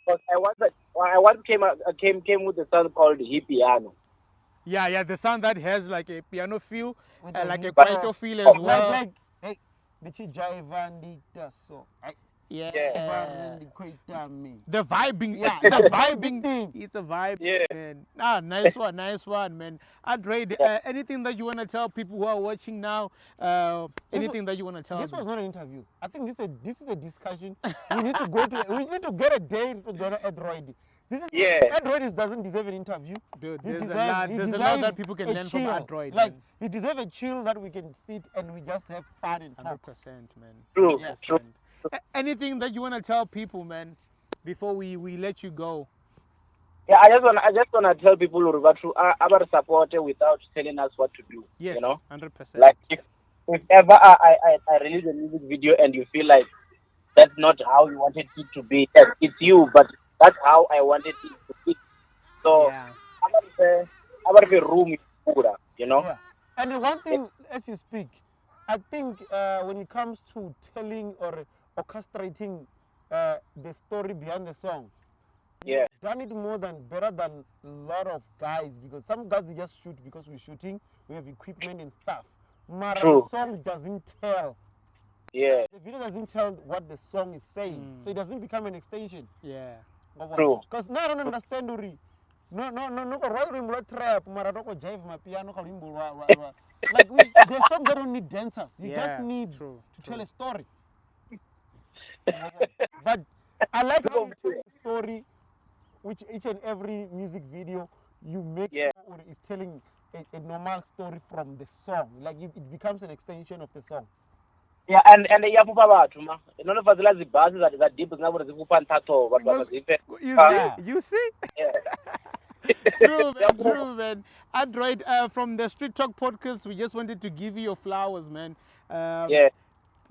Speaker 4: Because I once came with a sound called Hippiano.
Speaker 2: Yeah, the sound that has like a piano feel,
Speaker 1: With
Speaker 2: like a
Speaker 1: hip
Speaker 2: kwaito
Speaker 1: hop.
Speaker 2: feel as well.
Speaker 1: Like, hey, the Tshivenda Music so.
Speaker 2: Yeah.
Speaker 1: The
Speaker 2: The vibing,
Speaker 1: Yeah,
Speaker 2: it's a
Speaker 1: the
Speaker 2: vibing
Speaker 1: thing.
Speaker 2: It's a vibe,
Speaker 4: Yeah.
Speaker 2: man. Nice one, man. Android, anything that you want to tell people who are watching now? Anything that you want to tell
Speaker 1: This
Speaker 2: them?
Speaker 1: was not an interview. I think this is a discussion. We need to get a day to go to Android.
Speaker 4: Yeah.
Speaker 1: Android doesn't deserve an interview.
Speaker 2: Dude,
Speaker 1: He
Speaker 2: there's a
Speaker 1: deserve-
Speaker 2: lot.
Speaker 1: he
Speaker 2: There's a
Speaker 1: deserve
Speaker 2: lot that people can
Speaker 1: a
Speaker 2: learn from
Speaker 1: chill.
Speaker 2: Android.
Speaker 1: Like
Speaker 2: man.
Speaker 1: he deserves a chill that we can sit and we just have fun and talk.
Speaker 2: 100%, man.
Speaker 4: True,
Speaker 2: 100%.
Speaker 4: true.
Speaker 2: Anything that you want to tell people, man, before we let you go?
Speaker 4: Yeah, I just wanna tell people who are about support without telling us what to do.
Speaker 2: Yes,
Speaker 4: You know?
Speaker 2: 100%.
Speaker 4: Like if ever I release a music video and you feel like that's not how you wanted it to be, yes, it's you, but that's how I wanted it to be. So
Speaker 2: Yeah.
Speaker 4: about the room, you know?
Speaker 1: Yeah. And the one thing, as you speak, I think when it comes to telling or orchestrating the story behind the song,
Speaker 4: Yeah.
Speaker 1: you've done it better than a lot of guys, because some guys they just shoot because we're shooting, we have equipment and stuff. But
Speaker 4: True.
Speaker 1: the song doesn't tell.
Speaker 4: Yeah.
Speaker 1: The video doesn't tell what the song is saying, so it doesn't become an extension.
Speaker 2: Yeah.
Speaker 4: True.
Speaker 1: Because now I don't understand Uri. No, royal trap, maradoko jive my piano like there's some that don't need dancers. You
Speaker 2: Yeah,
Speaker 1: just need
Speaker 2: true,
Speaker 1: to tell a story. But I like how you tell a story, which each and every music video you make
Speaker 4: Yeah.
Speaker 1: sure is telling a normal story from the song. Like it becomes an extension of the song.
Speaker 4: Yeah, and iyapupa bathu ma. None fazila zibhasi za deep zinabo zikupa nthatho bathu bazife.
Speaker 2: You see?
Speaker 4: Yeah.
Speaker 2: True, man. Android, from the Street Talk podcast, we just wanted to give you your flowers, man.
Speaker 4: Yeah.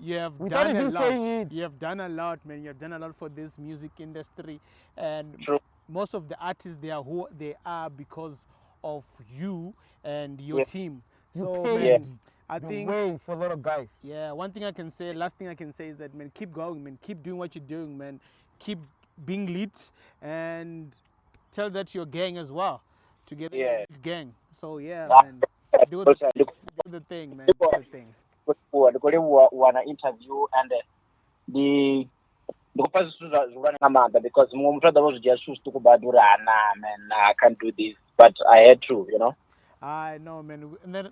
Speaker 2: You have
Speaker 1: Without
Speaker 2: done a
Speaker 1: even saying
Speaker 2: lot.
Speaker 1: it.
Speaker 2: You have done a lot, man. You have done a lot for this music industry, and
Speaker 4: True.
Speaker 2: most of the artists they are who they are because of you and your
Speaker 4: Yeah.
Speaker 2: team.
Speaker 1: You
Speaker 2: So,
Speaker 1: paved
Speaker 2: man, I
Speaker 1: the
Speaker 2: think
Speaker 1: way for a lot of guys.
Speaker 2: yeah, last thing I can say is that, man, keep going, man. Keep doing what you're doing, man. Keep being lit and tell that to your gang as well. Together,
Speaker 4: Yeah.
Speaker 2: gang. So, yeah,
Speaker 4: Yeah.
Speaker 2: man. Do the thing, man. Do the thing.
Speaker 4: Wana interview and the kupasa zvikurana ngamanda because mumwe muthu adava zvichasusu tukubadura man, I can't do this, but I had to, you know.
Speaker 2: I know, man. And then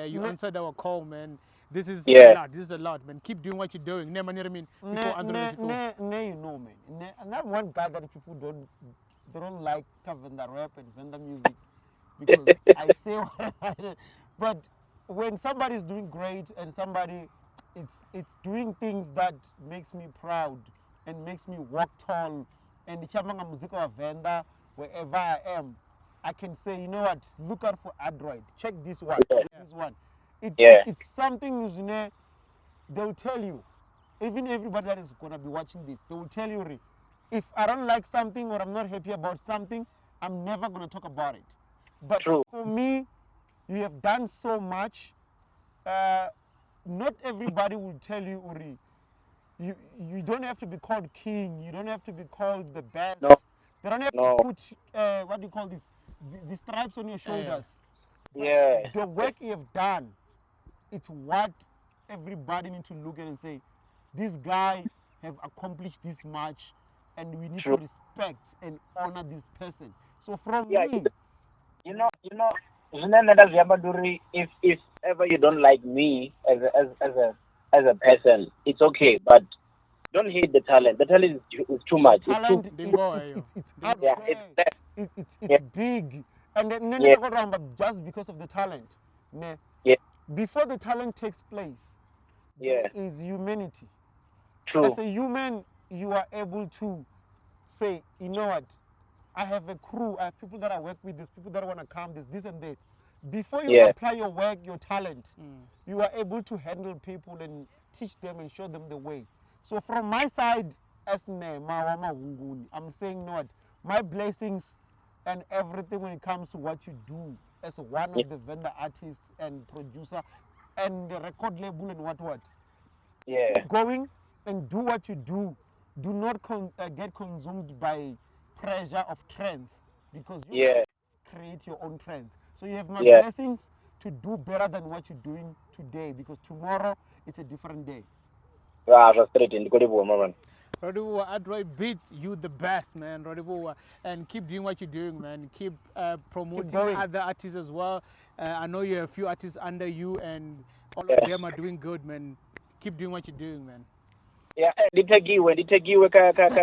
Speaker 2: you answered our call, man. This is
Speaker 4: Yeah.
Speaker 2: a lot, man. Keep doing what you're doing.
Speaker 1: You know, man. And that one guy that people don't like Tshivenda rap and Venda music because I say what I but when somebody's doing great and somebody it's doing things that makes me proud and makes me walk tall and the Tshivenda Music and Venda wherever I am, I can say, you know what, look out for Adroit. Check this one.
Speaker 4: Yeah.
Speaker 1: This one.
Speaker 4: Yeah.
Speaker 1: It's something, you know, they'll tell you, even everybody that is going to be watching this, they will tell you, if I don't like something or I'm not happy about something, I'm never going to talk about it. But
Speaker 4: True.
Speaker 1: for me, you have done so much. Not everybody will tell you, Uri, you don't have to be called king. You don't have to be called the best.
Speaker 4: No.
Speaker 1: They don't have to put, what do you call this, the stripes on your shoulders.
Speaker 4: Yeah.
Speaker 1: The work you have done, it's what everybody needs to look at and say, this guy have accomplished this much, and we need to respect and honor this person. So from me,
Speaker 4: you know, if ever you don't like me as a person, it's okay, but don't hate the talent. The talent is too much.
Speaker 1: Talent, it's big, and then just because of the talent. Before the talent takes place, there is humanity.
Speaker 4: True.
Speaker 1: As a human, you are able to say, you know what, I have a crew, I have people that I work with, there's people that want to come, this and that. Before you apply your work, your talent, you are able to handle people and teach them and show them the way. So from my side, as Nema, I'm saying, you know what, my blessings and everything when it comes to what you do as one of the vendor artists and producer and the record label and what. Keep going and do what you do. Do not get consumed by pressure of trends, because you create your own trends. So you have my blessings to do better than what you're doing today, because tomorrow it's a different day.
Speaker 2: Rodibuwa, AdroitBeatz, you the best, man. Rodibuwa, and keep doing what you're doing, man. Keep promoting other artists as well. I know you have a few artists under you, and all of them are doing good, man. Keep doing what you're doing, man.
Speaker 4: Yeah, ditagiwe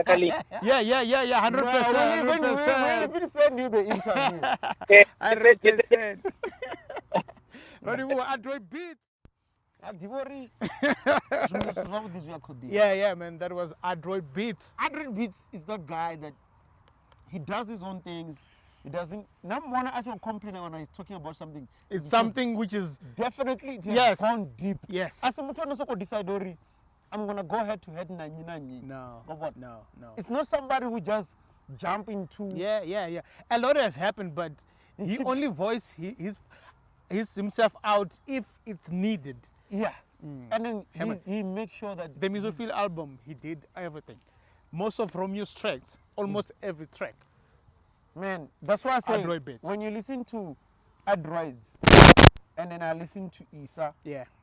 Speaker 4: kali.
Speaker 2: Yeah, 100%.
Speaker 1: We will send you the interview.
Speaker 2: 100%. Rodibuwa, AdroitBeatz. Yeah, man. That was AdroitBeatz.
Speaker 1: AdroitBeatz is that guy that he does his own things. He doesn't. Now, one actual complain when he's talking about something.
Speaker 2: It's something which is
Speaker 1: definitely it has gone deep.
Speaker 2: Yes.
Speaker 1: As a mutual decide, I'm gonna go head to head.
Speaker 2: No.
Speaker 1: It's not somebody who just jump into.
Speaker 2: Yeah. A lot has happened, but he only voice his himself out if it's needed.
Speaker 1: Yeah. And then he makes sure that
Speaker 2: the Musical album, he did everything. Most of Romeo's tracks, almost every track.
Speaker 1: Man, that's why I say
Speaker 2: AdroitBeatz.
Speaker 1: when you listen to AdroitBeatz and then I listen to Isa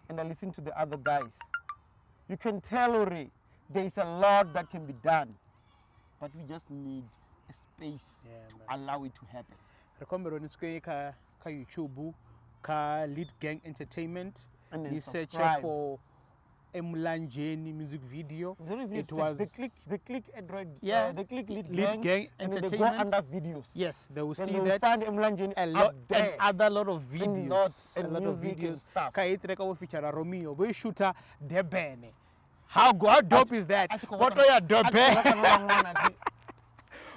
Speaker 1: and I listen to the other guys, you can tell already there is a lot that can be done, but we just need a space to allow it to happen.
Speaker 2: Remember on ka YouTube, ka Lead Gang Entertainment,
Speaker 1: and then
Speaker 2: search for Emlanjeni music video.
Speaker 1: It was the click Adroit, the click Lead
Speaker 2: Gang
Speaker 1: and
Speaker 2: Entertainment.
Speaker 1: They go under videos.
Speaker 2: Yes, they will
Speaker 1: then
Speaker 2: see
Speaker 1: they
Speaker 2: that.
Speaker 1: Find Emlanjeni
Speaker 2: a lot
Speaker 1: there.
Speaker 2: and other lot of videos.
Speaker 1: And
Speaker 2: a lot of
Speaker 1: music and
Speaker 2: videos.
Speaker 1: stuff.
Speaker 2: Ka feature Romeo, we shooter the bene. How dope is that? What are you dope?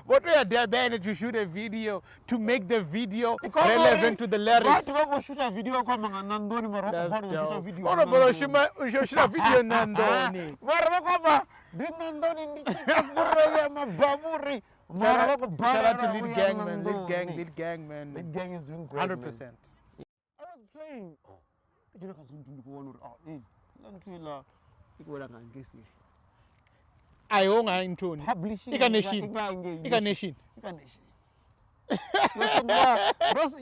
Speaker 2: What are you doing to shoot a video to make the video relevant to the lyrics?
Speaker 1: What shoot a video?
Speaker 2: That's dope. Shoot a video Nandoni. Shout out to Lead Gang, man. Lead Gang, man.
Speaker 1: Lead Gang is doing great.
Speaker 2: 100%.
Speaker 1: Man. I was playing.
Speaker 2: Ayonga intoni.
Speaker 1: Publishing.
Speaker 2: Ika nation.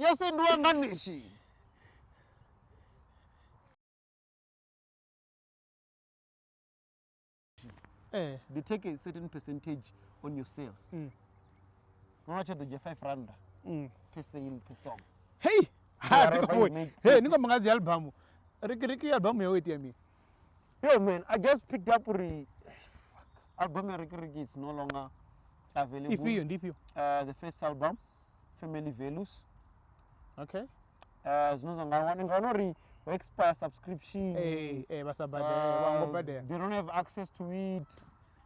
Speaker 1: Yosendwa nga nation. They take a certain percentage on your sales. How much do you 5 rand per sale per song?
Speaker 2: Hey, hey, niko Makhadzi album. Riky album ya wait me.
Speaker 1: Yo man, I just picked up album Riky is no longer available.
Speaker 2: If you.
Speaker 1: The first album, Family Values.
Speaker 2: Okay.
Speaker 1: We expire subscription.
Speaker 2: They
Speaker 1: don't have access to it.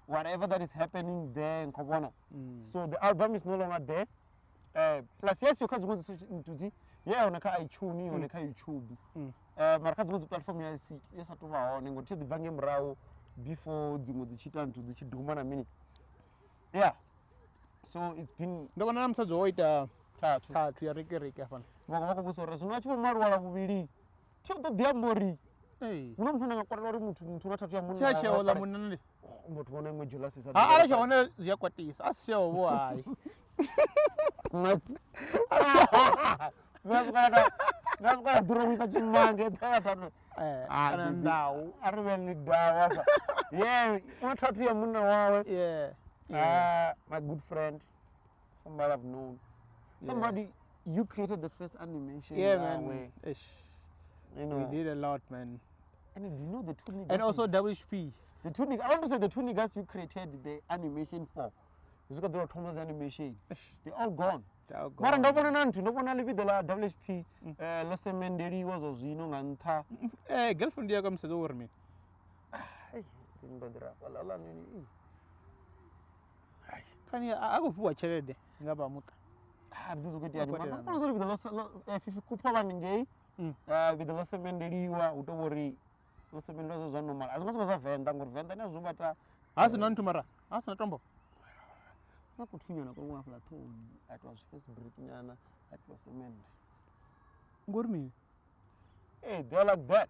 Speaker 1: Whatever that is happening there in Kobona. So the album is no longer there. plus yes, you can't go into the yeah on a iTunes on a YouTube. Makhadzi platform yes to on and go to the Venrap Radio before the chitan to the chidumana mini. Yeah. So it's been
Speaker 2: no one am sazoita tatu ya Riky hapana.
Speaker 1: Wako kusora so nacho mari wala bubiri. Tio to diamori.
Speaker 2: Hey.
Speaker 1: Unomfuna ngakwala uri muthu unathathu ya munhu.
Speaker 2: Tshashe wala munhu nani?
Speaker 1: Muthu wona imwe jealousy sa.
Speaker 2: Ala shona ziyakwatisa. Asiyo bo hayi.
Speaker 1: Ngakukala duromisa chimange tatatu.
Speaker 2: Kana ndawu.
Speaker 1: Ariveni dawa. Yeah, unathathu ya munhu wawe.
Speaker 2: Yeah.
Speaker 1: My good friend, somebody I've known. Somebody, you created the first animation.
Speaker 2: Yeah, man.
Speaker 1: You know,
Speaker 2: we did a lot, man.
Speaker 1: And you know the two niggas.
Speaker 2: And also WHP.
Speaker 1: The two niggas. I want to say the two niggas you created the animation for. You look at the Thomas animation. They're all gone.
Speaker 2: They're all gone.
Speaker 1: Mara ndabona nantu ndabona libi the WHP. Lose Menderi was ozino nganta.
Speaker 2: Girlfriend ya kamsezo urmi.
Speaker 1: Hey, timbadra. Wala nini.
Speaker 2: Kani akufuwa cherede ngaba muta.
Speaker 1: This is good. Yeah, with the loss if you couple one with the loss Menderi wa utowori. Lose Menderi was normal. As much as a venda, venda na zubata.
Speaker 2: As non tomorrow. As na tombo.
Speaker 1: Na kutunya na kwa plateau. It was first breaking yana. It was cement.
Speaker 2: Ngurmi.
Speaker 1: Hey, they're like that.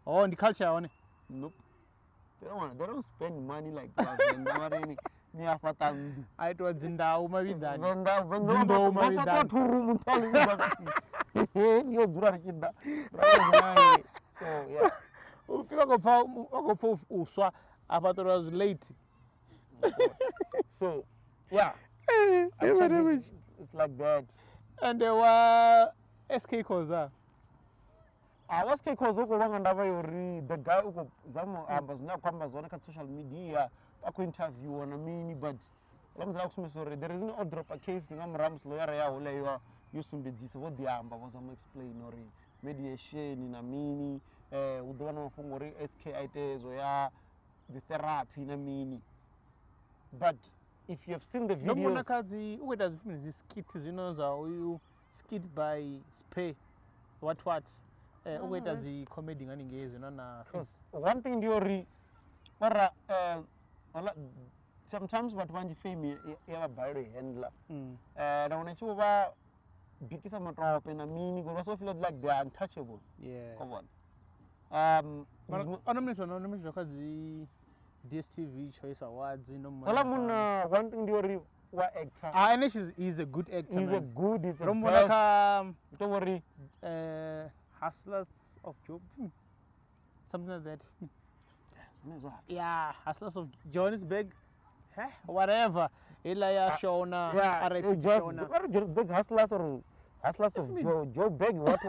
Speaker 2: Oh, in the culture one.
Speaker 1: Nope. They don't spend money like that. Ni afata ndu.
Speaker 2: Aitwa zindawu mabidani.
Speaker 1: Zindawu mabidani. Turu mutali ngaba. Yo dura kida. So yeah.
Speaker 2: Ufika go uswa after was late.
Speaker 1: So yeah. It's like that.
Speaker 2: And there were SK Koza.
Speaker 1: SK Koza ko banga ndaba yori the guy uko zamo ambas na kwamba zona ka social media ako interview on a mini but lamza kusime sorry there is no order of a case ngamrams lawyer ya oleyo used to be this what the amba was am explain or mediation in a mini udwana mafungo ri SK itezo ya the therapy in a mini but if you have seen the videos
Speaker 2: no Makhadzi where does this skit you know you skit by spay what where does the comedy ngani ngezo na
Speaker 1: one thing diori para sometimes what one fame ya bayro handler na unachiwa ba bikisa matrope na mini go so feel like they are untouchable.
Speaker 2: Yeah,
Speaker 1: come on.
Speaker 2: Honorable kazi DSTV Choice Awards no more.
Speaker 1: Wala muna one thing diori wa actor.
Speaker 2: And he's a good actor.
Speaker 1: He's
Speaker 2: man.
Speaker 1: a good, he's a
Speaker 2: best.
Speaker 1: Don't worry.
Speaker 2: Hustlers of Job. Something like that. Yeah, Hustlers of Johannesburg. Whatever. Elia Shona.
Speaker 1: Yeah, just big hustlers or hustlers of Joe Beg. What?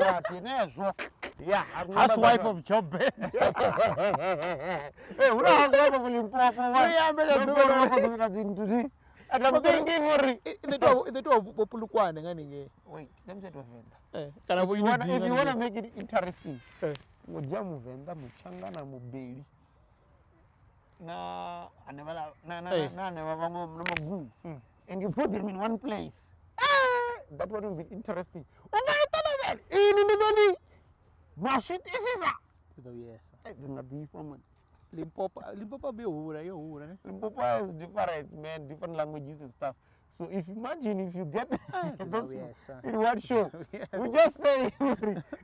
Speaker 1: Yeah,
Speaker 2: housewife of Job Beg.
Speaker 1: Hey, what housewife of Limpopo?
Speaker 2: Yeah,
Speaker 1: better do. And I'm thinking,
Speaker 2: the two
Speaker 1: wait, let me say to Venda.
Speaker 2: If
Speaker 1: you want to make it interesting, Mujamu Venda, Muchanga, na Mubeli. And you put them in one place. That would be interesting. Oh my God! In the belly, Mashit is
Speaker 2: yes.
Speaker 1: Limpopo be Limpopo is different, man, different languages and stuff. So if you get this in one show, we just say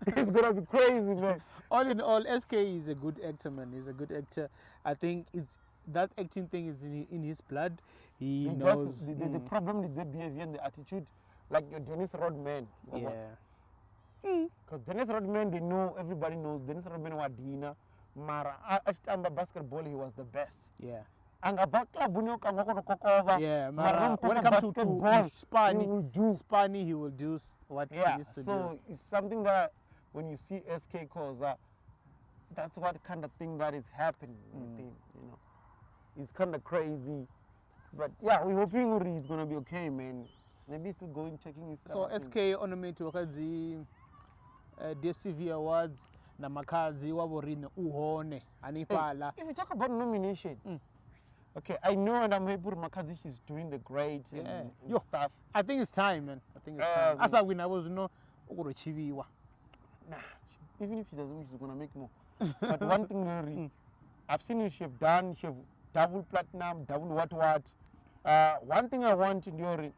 Speaker 1: it's gonna be crazy, man.
Speaker 2: All in all, SK is a good actor, man. He's a good actor. I think it's that acting thing is in his blood. He knows.
Speaker 1: The problem is the behavior and the attitude, like your Dennis Rodman.
Speaker 2: Yeah.
Speaker 1: Because Dennis Rodman, everybody knows Dennis Rodman was Dina. Mara, after basketball, he was the best.
Speaker 2: Yeah.
Speaker 1: Yeah,
Speaker 2: Mara, when it comes to Spani, he will do what he used to do.
Speaker 1: So it's something that when you see SK Koza, that's what kind of thing that is happening. It's kind of crazy. But yeah, we're hoping he's going to be okay, man. Maybe he's still going, checking his stuff.
Speaker 2: So SK on the Makhadzi DSTV Awards. Na Makhadzi waborine uhone anipala.
Speaker 1: If you talk about nomination, Okay, I know, and I'm happy with Makhadzi. She's doing the great and stuff.
Speaker 2: I think it's time, man. I think it's time. As I win, I was no.
Speaker 1: Nah, even if she doesn't win, she's gonna make more. But one thing, I've seen you. She've double platinum, double what. One thing I want in Yori,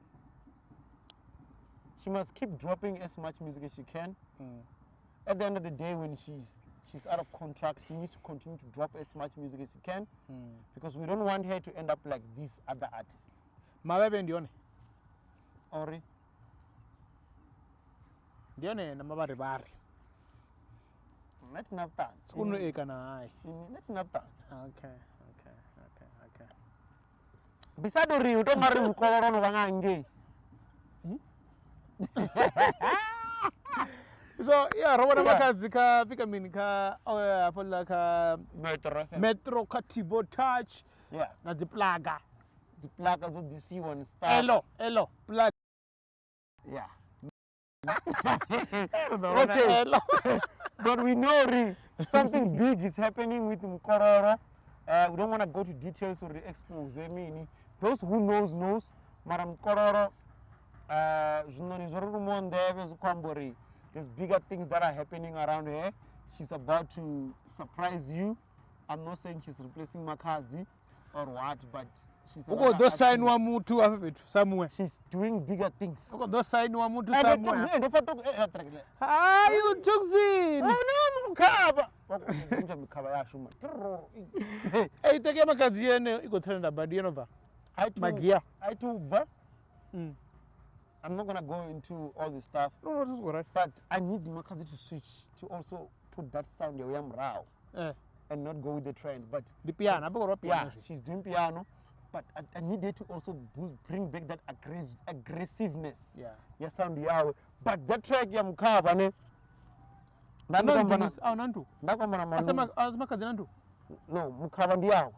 Speaker 1: she must keep dropping as much music as she can. At the end of the day, when she's out of contract, she needs to continue to drop as much music as she can, because we don't want her to end up like these other artists.
Speaker 2: Mababe ndione.
Speaker 1: Ori.
Speaker 2: Ndione na mabari bari.
Speaker 1: Not enough dance.
Speaker 2: Uno eka na hai.
Speaker 1: Not enough dance.
Speaker 2: Okay.
Speaker 1: Beside Ori, you don't marry Mukoloro no Wangange.
Speaker 2: So yeah, Robert Makhadzi ka fika mini ka apola ka Metro ka Tibo Touch.
Speaker 1: Yeah.
Speaker 2: Na the Plaque.
Speaker 1: The Plaque also the C1 star.
Speaker 2: Hello, Plaque.
Speaker 1: Yeah.
Speaker 2: Okay.
Speaker 1: But we know something big is happening with Mukororo. We don't want to go to details or expose. I mean, those who knows. Madam Mukororo, there's bigger things that are happening around her. She's about to surprise you. I'm not saying she's replacing Makhadzi or what, but she's
Speaker 2: somewhere.
Speaker 1: She's doing bigger things.
Speaker 2: Somewhere. Ah, you took it. Hey, take Makhadzi and you go trend about the Nova. Magia.
Speaker 1: I too. I'm not gonna go into all this stuff.
Speaker 2: No, that's all right.
Speaker 1: But I need Makhadzi to switch to also put that sound away and not go with the trend. But
Speaker 2: the piano,
Speaker 1: yeah, she's doing piano. But I need her to also bring back that aggressiveness. Yeah, sound yawe. But that track ya Mkhaba ne.
Speaker 2: Nantu. Makhadzi nantu.
Speaker 1: No, Mkhaba ndiyawe.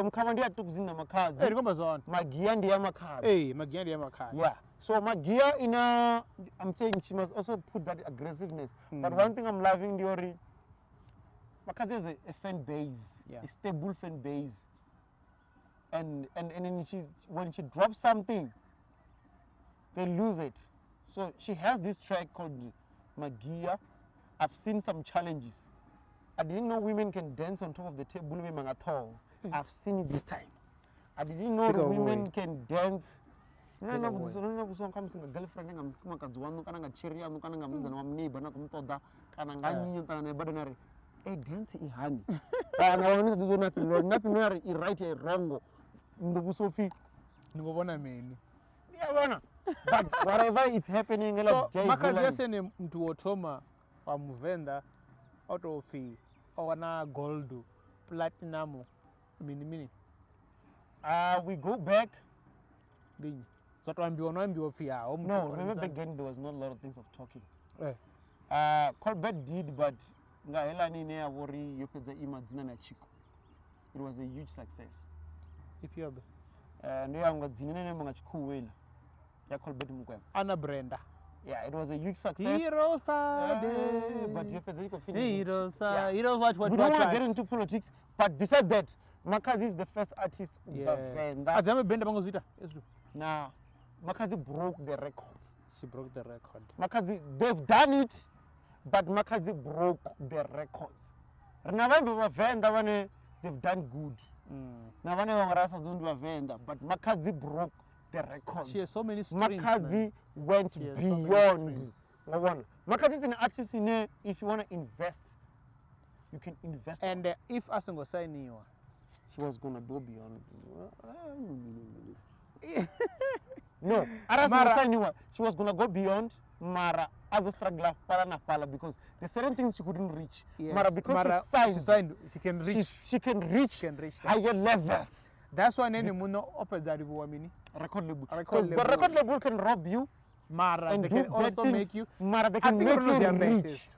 Speaker 1: Mkhaba ndiya tukuzina Makhadzi. Magia ndiya Makhadzi.
Speaker 2: Magia ndiya Makhadzi.
Speaker 1: Yeah. So Magia I'm saying she must also put that aggressiveness. But one thing I'm loving Diori, Makhadzi has a fan base, a stable fan base. And then when she drops something, they lose it. So she has this track called Magia. I've seen some challenges. I didn't know women can dance on top of the table at all. I've seen it this time. I didn't know women can dance. Dance ihani. Nothing right or wrong. But whatever is happening,
Speaker 2: so Makhadzi yasene mtu wotoma wa Venda out of na gold platinum mini.
Speaker 1: We go back.
Speaker 2: So to ambiwa
Speaker 1: no, remember back then there was not a lot of things of talking. Colbert did, but it was a huge success.
Speaker 2: If you have Anna Brenda.
Speaker 1: Yeah, it was a huge success.
Speaker 2: Heroes are
Speaker 1: but
Speaker 2: Heroes what
Speaker 1: we don't want to get into politics, but besides that, Makhadzi is the first artist Venda. Nah, Makhadzi broke the records.
Speaker 2: She broke the record.
Speaker 1: Makhadzi, they've done it, but Makhadzi broke the records. Venda, they've done good. But Makhadzi broke the records.
Speaker 2: She has so many streams.
Speaker 1: Makhadzi went beyond. Makhadzi is an artist if you want to invest, you can invest.
Speaker 2: And if Asungo sign you,
Speaker 1: she was going to go beyond. No, she was going to go beyond Mara, other struggler, because there's certain things she couldn't reach.
Speaker 2: Yes.
Speaker 1: Mara, because she signed,
Speaker 2: she can reach.
Speaker 1: She can reach higher levels.
Speaker 2: That's why any muno opens that
Speaker 1: record label. Because the record label can rob you.
Speaker 2: Mara, and they can also make you.
Speaker 1: Mara, they can make you rich.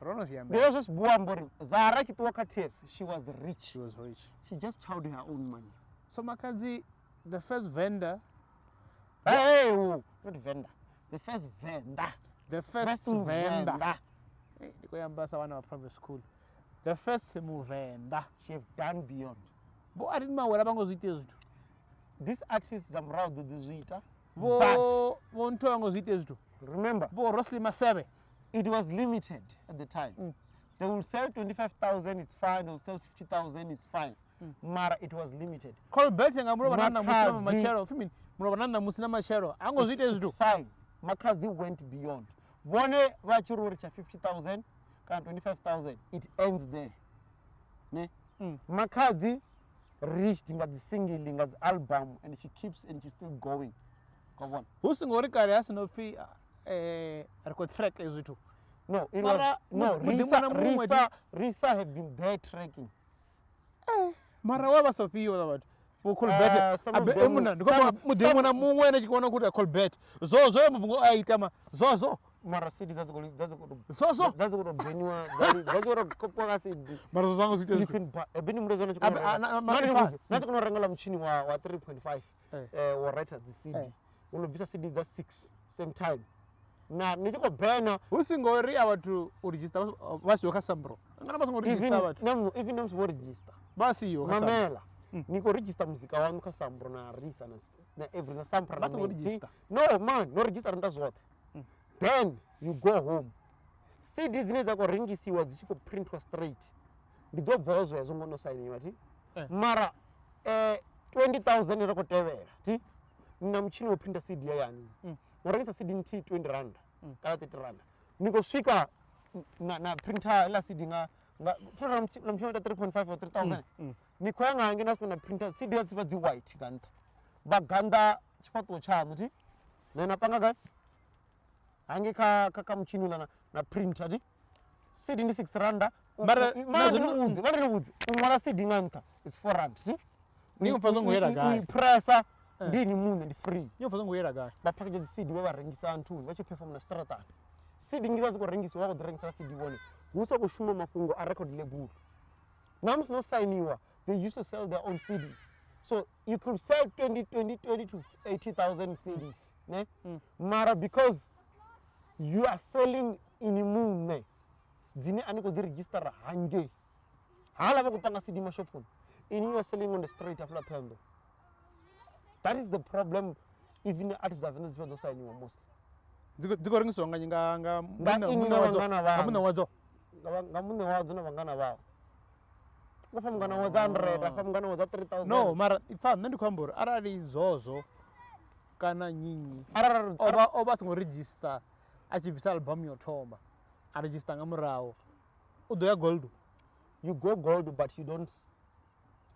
Speaker 1: They also just buambori. Zara kitwaka she was rich.
Speaker 2: She was rich.
Speaker 1: She just chowed her own money.
Speaker 2: So Makhadzi, the first vendor.
Speaker 1: Hey, not vendor. The first vendor.
Speaker 2: The first vendor. One of our private school. The first vendor.
Speaker 1: She have done beyond.
Speaker 2: Bo ari mawela bangoziite zwithu.
Speaker 1: These artists I'm proud of this Zita.
Speaker 2: Bo ntho bangoziite zwithu.
Speaker 1: Remember,
Speaker 2: Bo Rosli Masebe.
Speaker 1: it was limited at the time. They will sell 25,000, it's fine. They will sell 50,000, it's fine. Mara, it was limited.
Speaker 2: Colbert ngamurobanana musina
Speaker 1: Makhadzi.
Speaker 2: machero. Fimi murobanana musina machero. Angoziite
Speaker 1: It's
Speaker 2: zwithu.
Speaker 1: fine. Makhadzi went beyond. Bone vachiri reach 50,000, and 25,000. It ends there. Ne? Makhadzi reached the single, the album, and she keeps and she's still going. Come on.
Speaker 2: Usingori kare asino fi ariko track ezwithu.
Speaker 1: No, it
Speaker 2: Mara,
Speaker 1: was Risa had been there tracking.
Speaker 2: Mara waba Sophia about Colbert.
Speaker 1: some of them-
Speaker 2: Emuna ndiko mudemona muwene chikona kuti Colbert. Zo mbungo aitama. Zo.
Speaker 1: Mara city that's going to
Speaker 2: So.
Speaker 1: that's going to Benua that's going to Kokola city.
Speaker 2: Mara zo zangu ziite
Speaker 1: You
Speaker 2: zwithu.
Speaker 1: can buy a bini mrezo na
Speaker 2: That's
Speaker 1: chukuna rangala mchini wa 3.5 wa writers the CD. Unobisa CD za 6 same time. Na nichiko bena
Speaker 2: Usingori abantu register basi wakasambro. Ngana basi register abantu.
Speaker 1: even names wo register.
Speaker 2: Basi wakasambro.
Speaker 1: Mamela. Niko register muzika wangu kasambro na Risa na every na sampra na.
Speaker 2: Basi ngo register.
Speaker 1: No man, no register ndo zote. Then you go home. CD zine zako ringisiwa zichiko printwa straight. Ndizo vozwe zongono sign wati. Mara 20,000 irokotevera. Ti na mchini wo printa CD yani. Narangisa CD nti 20 rand. Kala 30 rand. Niko swika na printer la CD nga na mchini wa 3.5 or 3,000. Niko yanga angina kuna printer CD ya ziba zi white ganta. Baganda chipato changu ti. Na napanga gani? Ange ka mchini na printer di. CD ni 6 randa.
Speaker 2: Mara
Speaker 1: uzi. Umara CD nganta. It's 4 rand. Si?
Speaker 2: Ningo mfazo ngoyera guy.
Speaker 1: Pressa ndini mune ndi free.
Speaker 2: Ningo mfazo ngoyera guy.
Speaker 1: Ba package CD wa rengisa anthu vacho perform na strata. CD ngiza ziko rengisa wa ku rengisa CD wone. Musa ko shuma mafungo a record label. Nams no signiwa. They used to sell their own CDs. So you could sell 20 to 80,000 CDs, ne? Mara because you are selling in moon ne. Zine aniko di register hange. Hala ba kupanga CD ma shop phone. And you are selling on the street of Latendo. That is the problem. Even the artists have not signing mostly.
Speaker 2: Diko ringiso nga
Speaker 1: Muna
Speaker 2: wazo.
Speaker 1: Ngamune wazo na wangana wao. Ngapha mngana waza 100, ngapha mngana waza 3,000.
Speaker 2: No, mara ifa nandi kwambura arali zozo kana nyinyi. Oba singo register achivisa album yothoma. A register ngamurawo. Udoya gold.
Speaker 1: You go gold but you don't.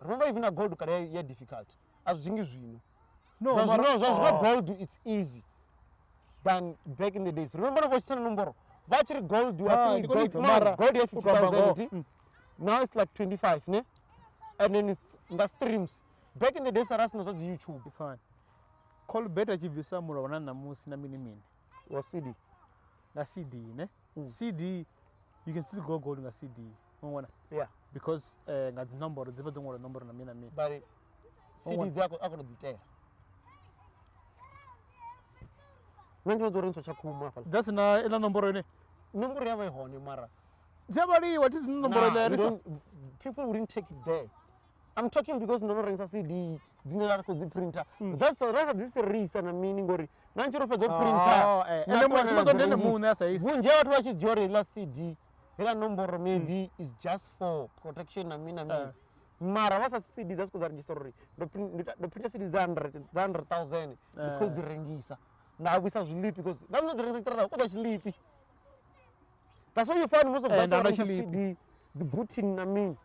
Speaker 1: Remember even a gold can be difficult. As jingi zwino. No, gold it's easy than back in the days. Remember what's the number? Battery gold you are gold you have 50,000. Now it's like 25, ne? And then it's the streams. Back in the days aras no YouTube.
Speaker 2: Fine. Call better chivisa murawana na musi na mini.
Speaker 1: Or CD.
Speaker 2: Na CD, ne? CD you can still go gold na CD.
Speaker 1: Yeah.
Speaker 2: Because the number na mina.
Speaker 1: But CD zako akona detail. Nani zorenso chakuma pala.
Speaker 2: That's na ila number ne.
Speaker 1: Number ya vai hone mara.
Speaker 2: Jabari, what is the number there?
Speaker 1: People wouldn't take it there. I'm talking because no rensa CD zinela ko printer. That's this reason na meaning gori. Nanchiro pe printer.
Speaker 2: And then what the moon as is.
Speaker 1: Bunje watu wachi jori la CD. Ila number maybe is just for protection na mina. Mara wasa CD that's ko register. The printer CD is 100,000 because the rengisa. Now we sleep because that's not the register ko sleepy. That's why you find most of the CD the booting I mean.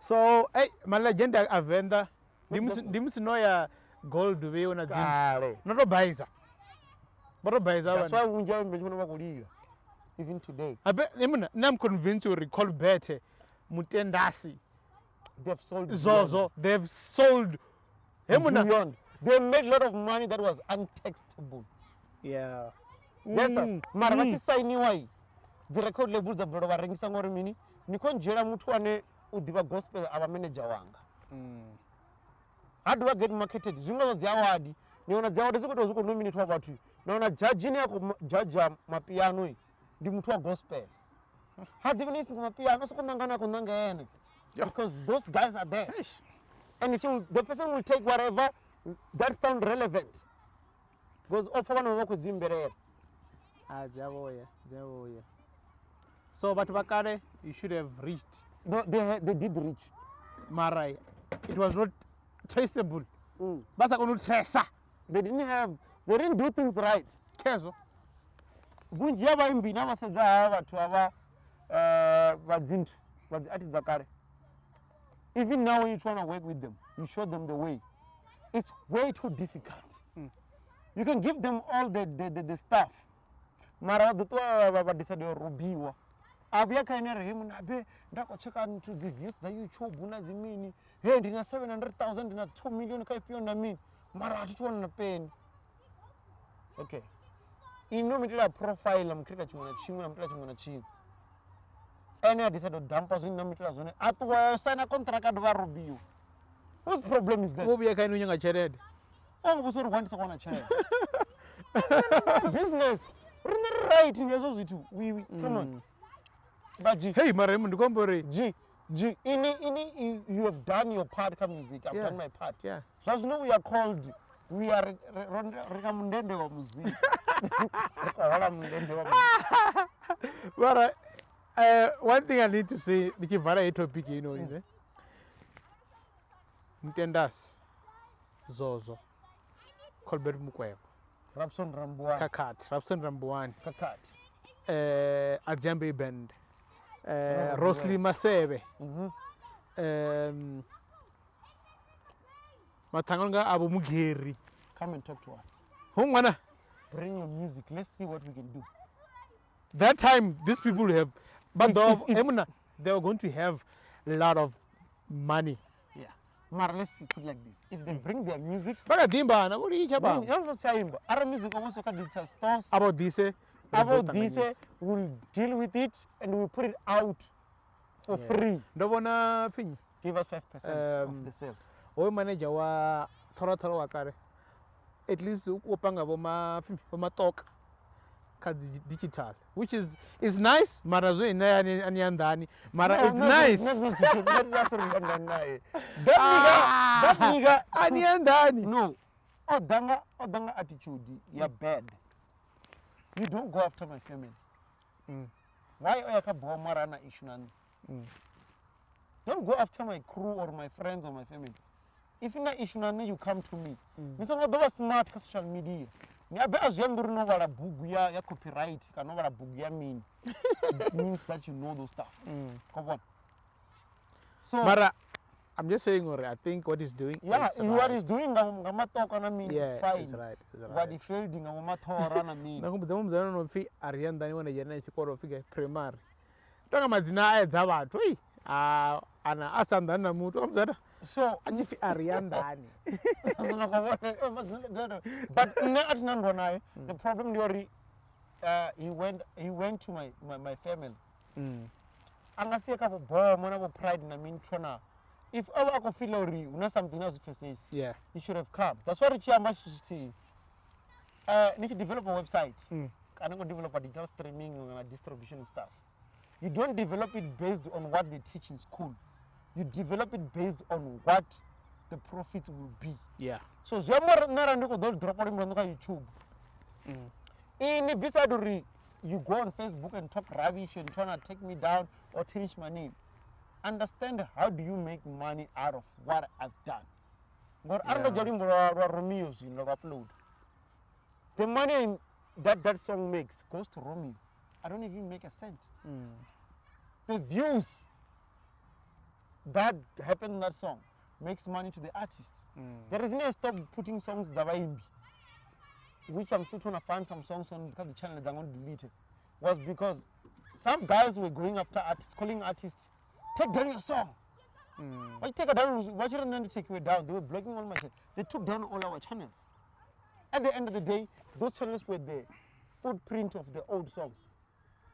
Speaker 2: So, hey, my legend a venda. Dimus no ya gold we on a gym. Not a baiza. But a baiza.
Speaker 1: That's why we enjoy me even today.
Speaker 2: I bet I'm convinced you recall better. Mutendasi.
Speaker 1: They've sold
Speaker 2: Zozo. They've sold
Speaker 1: beyond. They made a lot of money that was untaxable.
Speaker 2: Yeah.
Speaker 1: Yes, sir. Marvaki sign why the record labels of Brother Ringsa or mini. Nikon Jera Mutuane udiva gospel our manager wanga. How do I get marketed? Zunga Zawadi. Niona Zawadi zuko nominate about you. Naona judge ni yako judge mapiano ndi mtu wa gospel. Hadi vini mapiano siko nangana kunanga ene. Because those guys are there. And the person will take whatever that sound relevant. Because all for one work with Zimbere.
Speaker 2: So, but Bakare, you should have reached.
Speaker 1: No, they did reach.
Speaker 2: Marai. It was not traceable. They
Speaker 1: didn't do things right.
Speaker 2: Kezo.
Speaker 1: Bunjaba imbina basaza watu aba bazintu artists zakare. Even now when you try to work with them, you show them the way. It's way too difficult. You can give them all the stuff. Mara the to decide rubiwa. Abia kainere hemu nabe ndako cheka into the views za YouTube na zimini. Hey ndina 700,000 ndina 2 million kaipio na mimi. Mara atuona na pen. Okay. Ino mitila profile mkrika chimwana chimu na mitila chimwana chimu. Ene I decided to dump us in the mitila zone. Atwa sign a contract adva rubio. Whose problem is that?
Speaker 2: Obi akainu nyanga chered.
Speaker 1: Oh, we sort want to go on a chair. Business. Right in your too. We come on. But G.
Speaker 2: Hey, Marim,
Speaker 1: G. You have done your part, music. I've done my part.
Speaker 2: Yeah.
Speaker 1: So as you know, we are called. We are recommended of music.
Speaker 2: But one thing I need to say, the very topic, you know, is Ntendas Zozo Colbert Mukwebo
Speaker 1: Rapson Rambuan Kakat
Speaker 2: Adzambe Band Rosli Masebe Matangonga Abu Mugeri.
Speaker 1: Come and talk to us.
Speaker 2: Hungwana.
Speaker 1: Bring your music. Let's see what we can do.
Speaker 2: That time, these people have, but they were going to have a lot of money.
Speaker 1: Yeah. Mara, let's put it like this. If they bring their music,
Speaker 2: but what are you about?
Speaker 1: Our music also can digital stores.
Speaker 2: About this,
Speaker 1: we'll deal with it and we'll put it out for free.
Speaker 2: Don't wanna thing.
Speaker 1: Give us 5% of the sales.
Speaker 2: Our manager wa Toro wakare. At least upanga boma talk digital, which is nice. Marazo anyandani. Mara it's nice. That nigga anyandani.
Speaker 1: No. Odanga attitude. You're bad. You don't go after my family. Why oyaka bomarana ishunan? Don't go after my crew or my friends or my family. If you're not issuing, you come to me. This is smart social media. Ni abe azemburu no wala buguya ya copyright, kano wala buguya mean. It means that you know those stuff. Come on. So,
Speaker 2: Mara, I'm just saying, I think what he's doing.
Speaker 1: Yeah,
Speaker 2: is
Speaker 1: what
Speaker 2: right.
Speaker 1: he's doing, it's fine.
Speaker 2: It's right.
Speaker 1: What he failed in a mean.
Speaker 2: Nakumbuza fi Arianda ni wana jana chikoro fige primary. Toka mazina aya zawatu. Ana asandana mutu amzada.
Speaker 1: So
Speaker 2: ajifi Arianda ani.
Speaker 1: But the problem he went to my family. Angasiya ka bo mona bo pride na min trona. If I could feel or something else faces,
Speaker 2: yeah,
Speaker 1: you should have come. That's why Riky need to develop a website. I don't develop a digital streaming and distribution stuff. You don't develop it based on what they teach in school. You develop it based on what the profits will be.
Speaker 2: Yeah.
Speaker 1: So they'll drop on YouTube. In beside you go on Facebook and talk rubbish and trying to take me down or change my name. Understand how do you make money out of what I've done. But Romeo's upload. The money that song makes goes to Romeo. I don't even make a cent. The views that happen in that song makes money to the artist. There is no stop putting songs Zawaimbi, which I'm still trying to find some songs on because the channel is going to delete it. Was because some guys were going after artists, calling artists, take down your song. Why take it down? Why shouldn't they take you down? They were blocking all my channels. They took down all our channels. At the end of the day, those channels were the footprint of the old songs.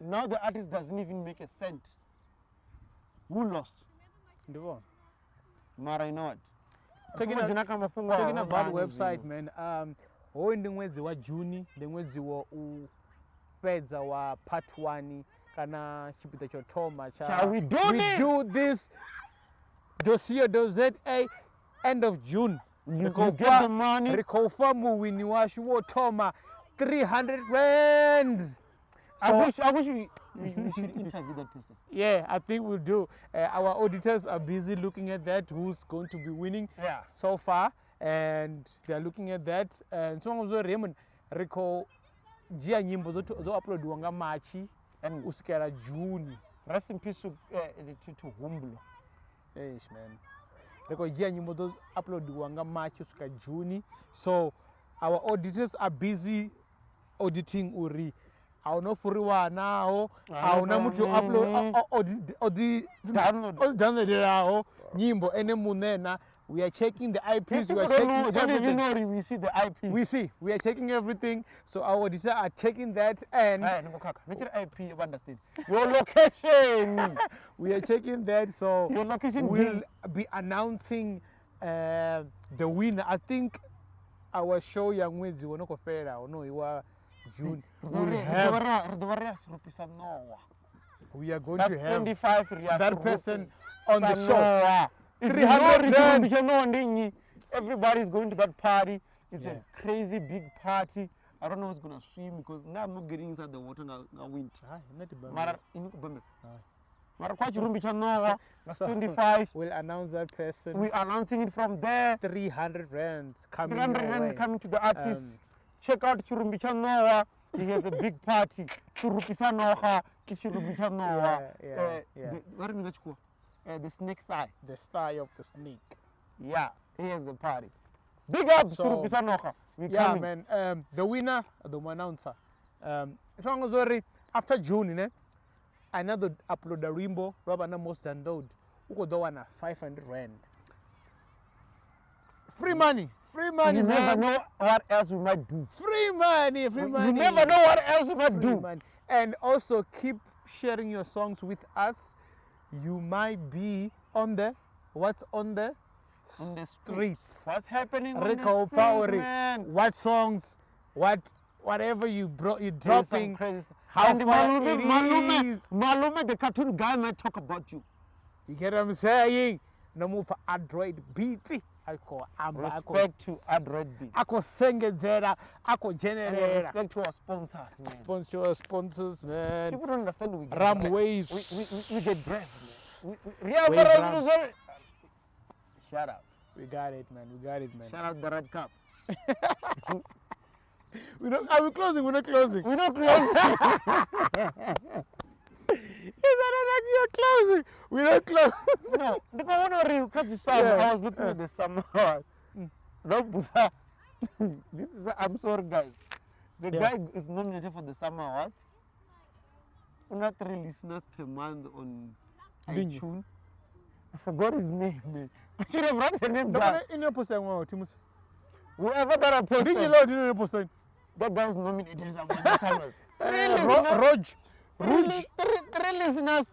Speaker 1: Now the artist doesn't even make a cent. Who lost? Mara, you know what?
Speaker 2: Talking about website, man. In the way wa Juni, the way wa Fedza wa part 1 kana chipita chotoma cha.
Speaker 1: Shall we do
Speaker 2: this dossier do ZA end of June.
Speaker 1: You get the money.
Speaker 2: Recofamu wini washu wo toma 300 rand.
Speaker 1: I wish we should interview that person.
Speaker 2: Yeah, I think we'll do. Our auditors are busy looking at that, who's going to be winning so far, and they're looking at that. And so on Raymond Rico Gia nyimbo zo upload nga Marchi and usikera June.
Speaker 1: Rest in peace to Humble.
Speaker 2: Yes, man. Rico Gia nyimbo zo upload nga Marchi usikera June. So our auditors are busy auditing Uri. Auna furiwa nao, auna mutu upload download nyimbo ene munena. We are checking the IPs. We are checking everything.
Speaker 1: We see the IPs.
Speaker 2: We are checking everything. So our auditors are checking that and
Speaker 1: IP, you understand? Your location.
Speaker 2: We are checking that. So
Speaker 1: your location
Speaker 2: we'll be announcing the winner. I think our show young wins you wanna compare or no you are June. We are going to have
Speaker 1: 25
Speaker 2: that person on the show. 300 rand.
Speaker 1: Everybody's going to that party. It's a crazy big party. I don't know who's gonna swim because now I'm not getting inside the water now winter. That's 25.
Speaker 2: We'll announce that person.
Speaker 1: We're announcing it from there.
Speaker 2: 300 rand coming
Speaker 1: 300 rand coming to the artist. Check out Churumbicha Noah. He has a big party. Churupisa Noah. Churumbicha Noah. The snake thigh.
Speaker 2: The thigh of the snake.
Speaker 1: Yeah, here's the party. Big up Churupisa Noah.
Speaker 2: Yeah, man. The winner, the announcer. After June, another upload the rainbow, Robana most download. Who could do 500 rand. Free money. Free money,
Speaker 1: you
Speaker 2: man.
Speaker 1: never know what else we might do.
Speaker 2: Free money.
Speaker 1: You never know what else we might
Speaker 2: free
Speaker 1: do.
Speaker 2: Money. And also keep sharing your songs with us. You might be on the streets.
Speaker 1: What's happening on
Speaker 2: Rico
Speaker 1: the
Speaker 2: Power.
Speaker 1: streets, man?
Speaker 2: What songs? Whatever you're dropping. How
Speaker 1: and
Speaker 2: far it is.
Speaker 1: Malume, the cartoon guy might talk about you.
Speaker 2: You get what I'm saying? No move for AdroitBeatz.
Speaker 1: Respect to AdroitBeatz.
Speaker 2: Ako sengezera, ako generator.
Speaker 1: Respect to our sponsors, man.
Speaker 2: Sponsors, man.
Speaker 1: People don't understand we get
Speaker 2: Ram
Speaker 1: bread.
Speaker 2: waves.
Speaker 1: We get bread, man. Shout out.
Speaker 2: We got it, man.
Speaker 1: Shout out the red cup.
Speaker 2: Are we closing? We're not closing.
Speaker 1: We're not closing.
Speaker 2: You're closing. We're not closing.
Speaker 1: No, because when I cut the summer, I was looking at the summer. I'm sorry, guys. The guy is nominated for the summer awards. Not 3 listeners per month on iTunes. I forgot his name, man. I should have written the name down. Whoever that I posted. That guy's nominated for the summer. 3 listeners.
Speaker 2: Rouge.
Speaker 1: 3 listeners.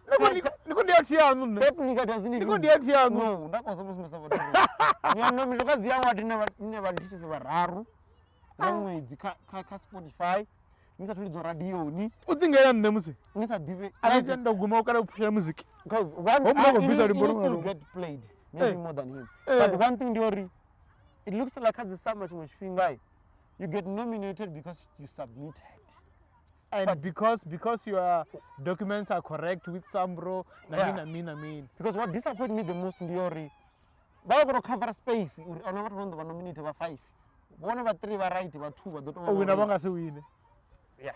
Speaker 1: Technica doesn't even. No, that was almost messed up. Spotify. Radio. Because once he still get played, maybe more than him. But one thing, it looks like at the summer too much finger. You get nominated because you submitted.
Speaker 2: And because your documents are correct with some bro, I mean.
Speaker 1: Because what disappointed me the most in the We're going to cover space. I'm not going to nominate about 5. 1 over 3 were right, about 2 were not.
Speaker 2: Oh, we're not going to win.
Speaker 1: Yeah.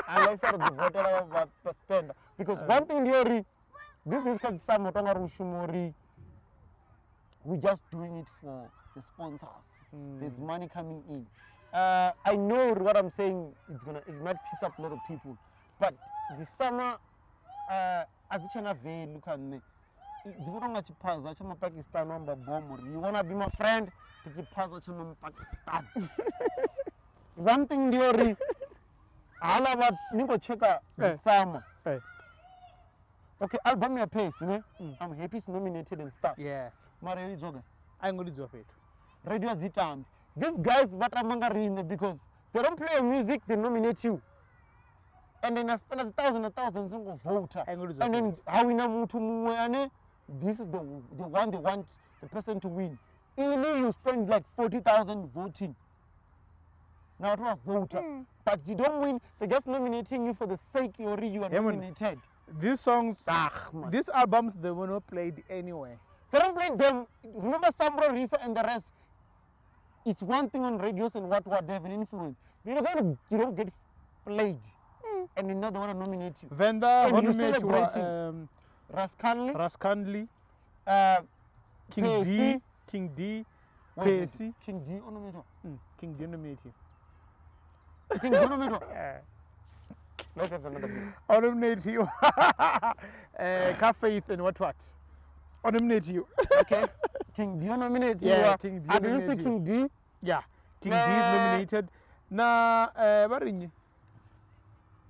Speaker 1: Unless I the voter about spend. Because one thing the this is some we're just doing it for the sponsors. There's money coming in. I know what I'm saying. It might piss up a lot of people, but the summer, as it's look at me. It's going to pass. Pakistan number bomb. You wanna be my friend? It's pass. Pakistan. One thing, Diori. All about Nico check out the summer. Okay, I'll buy me a pace. You know, I'm happy it's nominated and stuff.
Speaker 2: Yeah.
Speaker 1: Mario Joga.
Speaker 2: I'm going to do it.
Speaker 1: Radio Zitam. These guys, but I'm because they don't play your music, they nominate you. And then I spend 1,000 single voter. And then how we know to this is the one they want the person to win. Even you spend like 40,000 voting. Now to a voter, but you don't win. They're just nominating you for the sake you are nominated.
Speaker 2: These songs, these albums, they were not played anywhere.
Speaker 1: They don't play them. Remember Sambro, Risa, and the rest. It's one thing on radios and what they have an influence. You don't get played, and another one nominate you.
Speaker 2: Venda,
Speaker 1: nominate
Speaker 2: you. Rascanley, King D, KFC.
Speaker 1: King D nominate you.
Speaker 2: King D nominate you.
Speaker 1: King D nominate you. Let's have another one.
Speaker 2: Nominate you. Faith and what? Nominate you.
Speaker 1: Okay. King D nominate you.
Speaker 2: Yeah, King D.
Speaker 1: I didn't say King D.
Speaker 2: Yeah, King D is nominated. Na Barinyi.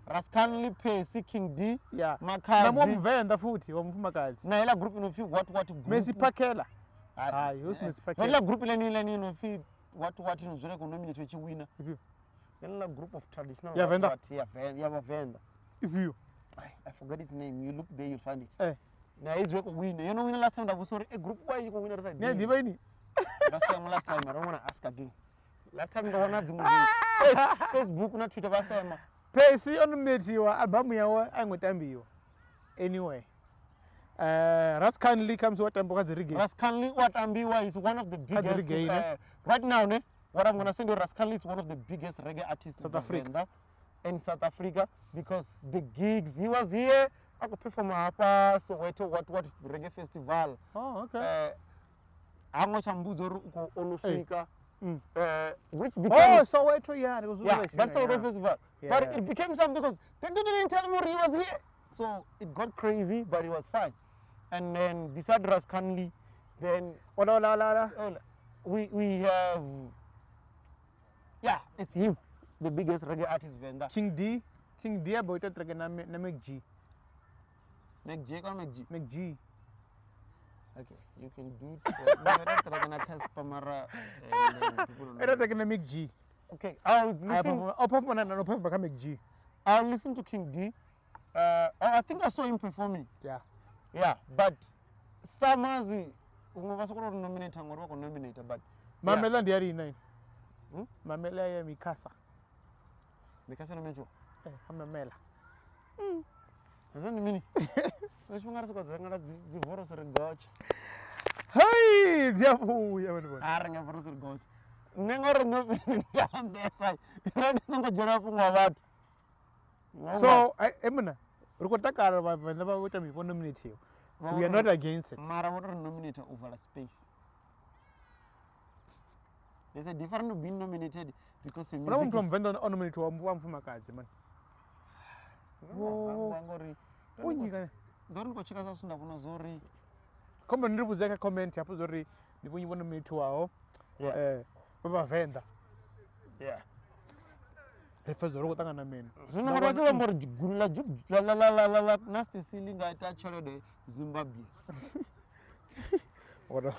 Speaker 1: Rascanley, KFC, King D.
Speaker 2: Yeah.
Speaker 1: Makhadzi.
Speaker 2: Na Venda futhi Makhadzi.
Speaker 1: Na ila group ino fi what group.
Speaker 2: Messi Pakela. Yes, Messi Pakela.
Speaker 1: Ila group leni ino fi what ino zone ko nominate which winner. Ila group of traditional.
Speaker 2: Yeah, Venda.
Speaker 1: Yeah, Venda.
Speaker 2: If you.
Speaker 1: I forgot its name. You look there, you'll find it. Now it's a winner. You know, when last time I was sorry, a group why you go winner side.
Speaker 2: Yeah, Divine.
Speaker 1: Last time I don't want to ask again. Last time the one at Facebook, not Twitter, last time.
Speaker 2: KFC nominate you. Album yawo angotambi you. Anyway. Rascanley comes what time because Riky.
Speaker 1: Rascanley what Ambiwa is one of the biggest. Right now, what I'm gonna say to Rascanley is one of the biggest reggae artists in South Africa because the gigs he was here. I could perform apa so what reggae festival.
Speaker 2: Oh, okay.
Speaker 1: Ango chambuzo ko onufika. Which became
Speaker 2: so wait yeah, it was
Speaker 1: that's the reggae festival. Yeah. But it became something because they didn't tell me he was here. So it got crazy, but it was fine. And then beside Rascanley, then we have it's him, the biggest reggae artist Venda.
Speaker 2: King D about it reggae na McG.
Speaker 1: McG or McG?
Speaker 2: McG.
Speaker 1: Okay, you can do it. I
Speaker 2: don't think McG.
Speaker 1: Okay, I'll listen to King D. I think I saw him performing. Yeah, but Samazi, was nominated, but
Speaker 2: Mamela Diary 9. Mamela Mikasa.
Speaker 1: Mikasa no mention.
Speaker 2: Mamela. Hey, Diabu, Yaman.
Speaker 1: Aranga for goats. Never know
Speaker 2: so, Emina, Rukotaka, whenever we nominate you. We are not against it.
Speaker 1: Mara water nominated over a space. There's a difference of being nominated because the music
Speaker 2: from Venda nominated to one from Makhadzi, man.
Speaker 1: Don't go check us on Zori.
Speaker 2: Come and represent a comment, Yapuzori, when you want to meet to our Venda.
Speaker 1: Yeah.
Speaker 2: The first road I mean.
Speaker 1: Nasty ceiling, I touch the Zimbabwe.
Speaker 2: What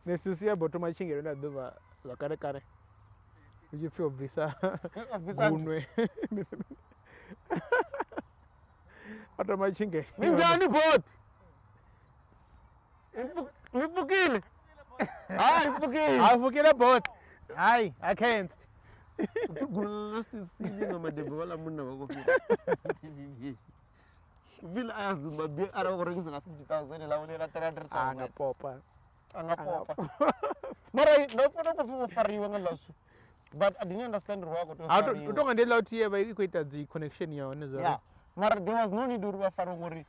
Speaker 2: necessary about my chin, and do the Karekare. You feel visa? What am I thinking?
Speaker 1: Boat. I forget a boat. I can't. Will I ask my big arrow rings of 50,000 and
Speaker 2: Papa.
Speaker 1: But I didn't understand why.
Speaker 2: I don't allow here by equated the connection here on
Speaker 1: yeah. But there was no need to do a farrowing.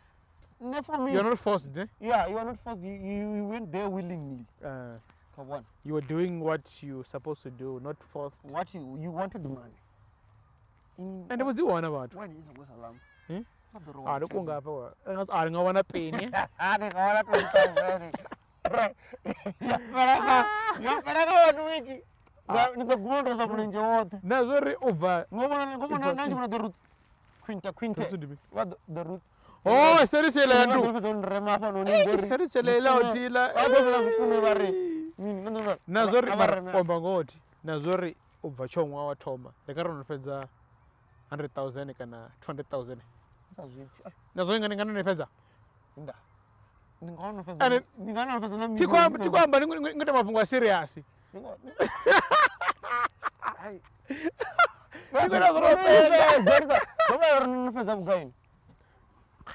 Speaker 1: For me,
Speaker 2: you're not forced, eh?
Speaker 1: Yeah, you are not forced. You went there willingly. Come on.
Speaker 2: You were doing what you were supposed to do, not forced.
Speaker 1: What you wanted the money.
Speaker 2: And it was the one about.
Speaker 1: When is it alarm?
Speaker 2: I don't go I don't want to pay you.
Speaker 1: I don't want to pay you. The gold was up in your
Speaker 2: now very over.
Speaker 1: The roots. Quinta. What the roots?
Speaker 2: Oh, seriously, I do. Nazori Pombangoti, Nazori over Chongwa Toma. The current pezza 100,000 and 200,000. Nazori and Pezza. tikwamba ngita mafungwa serious.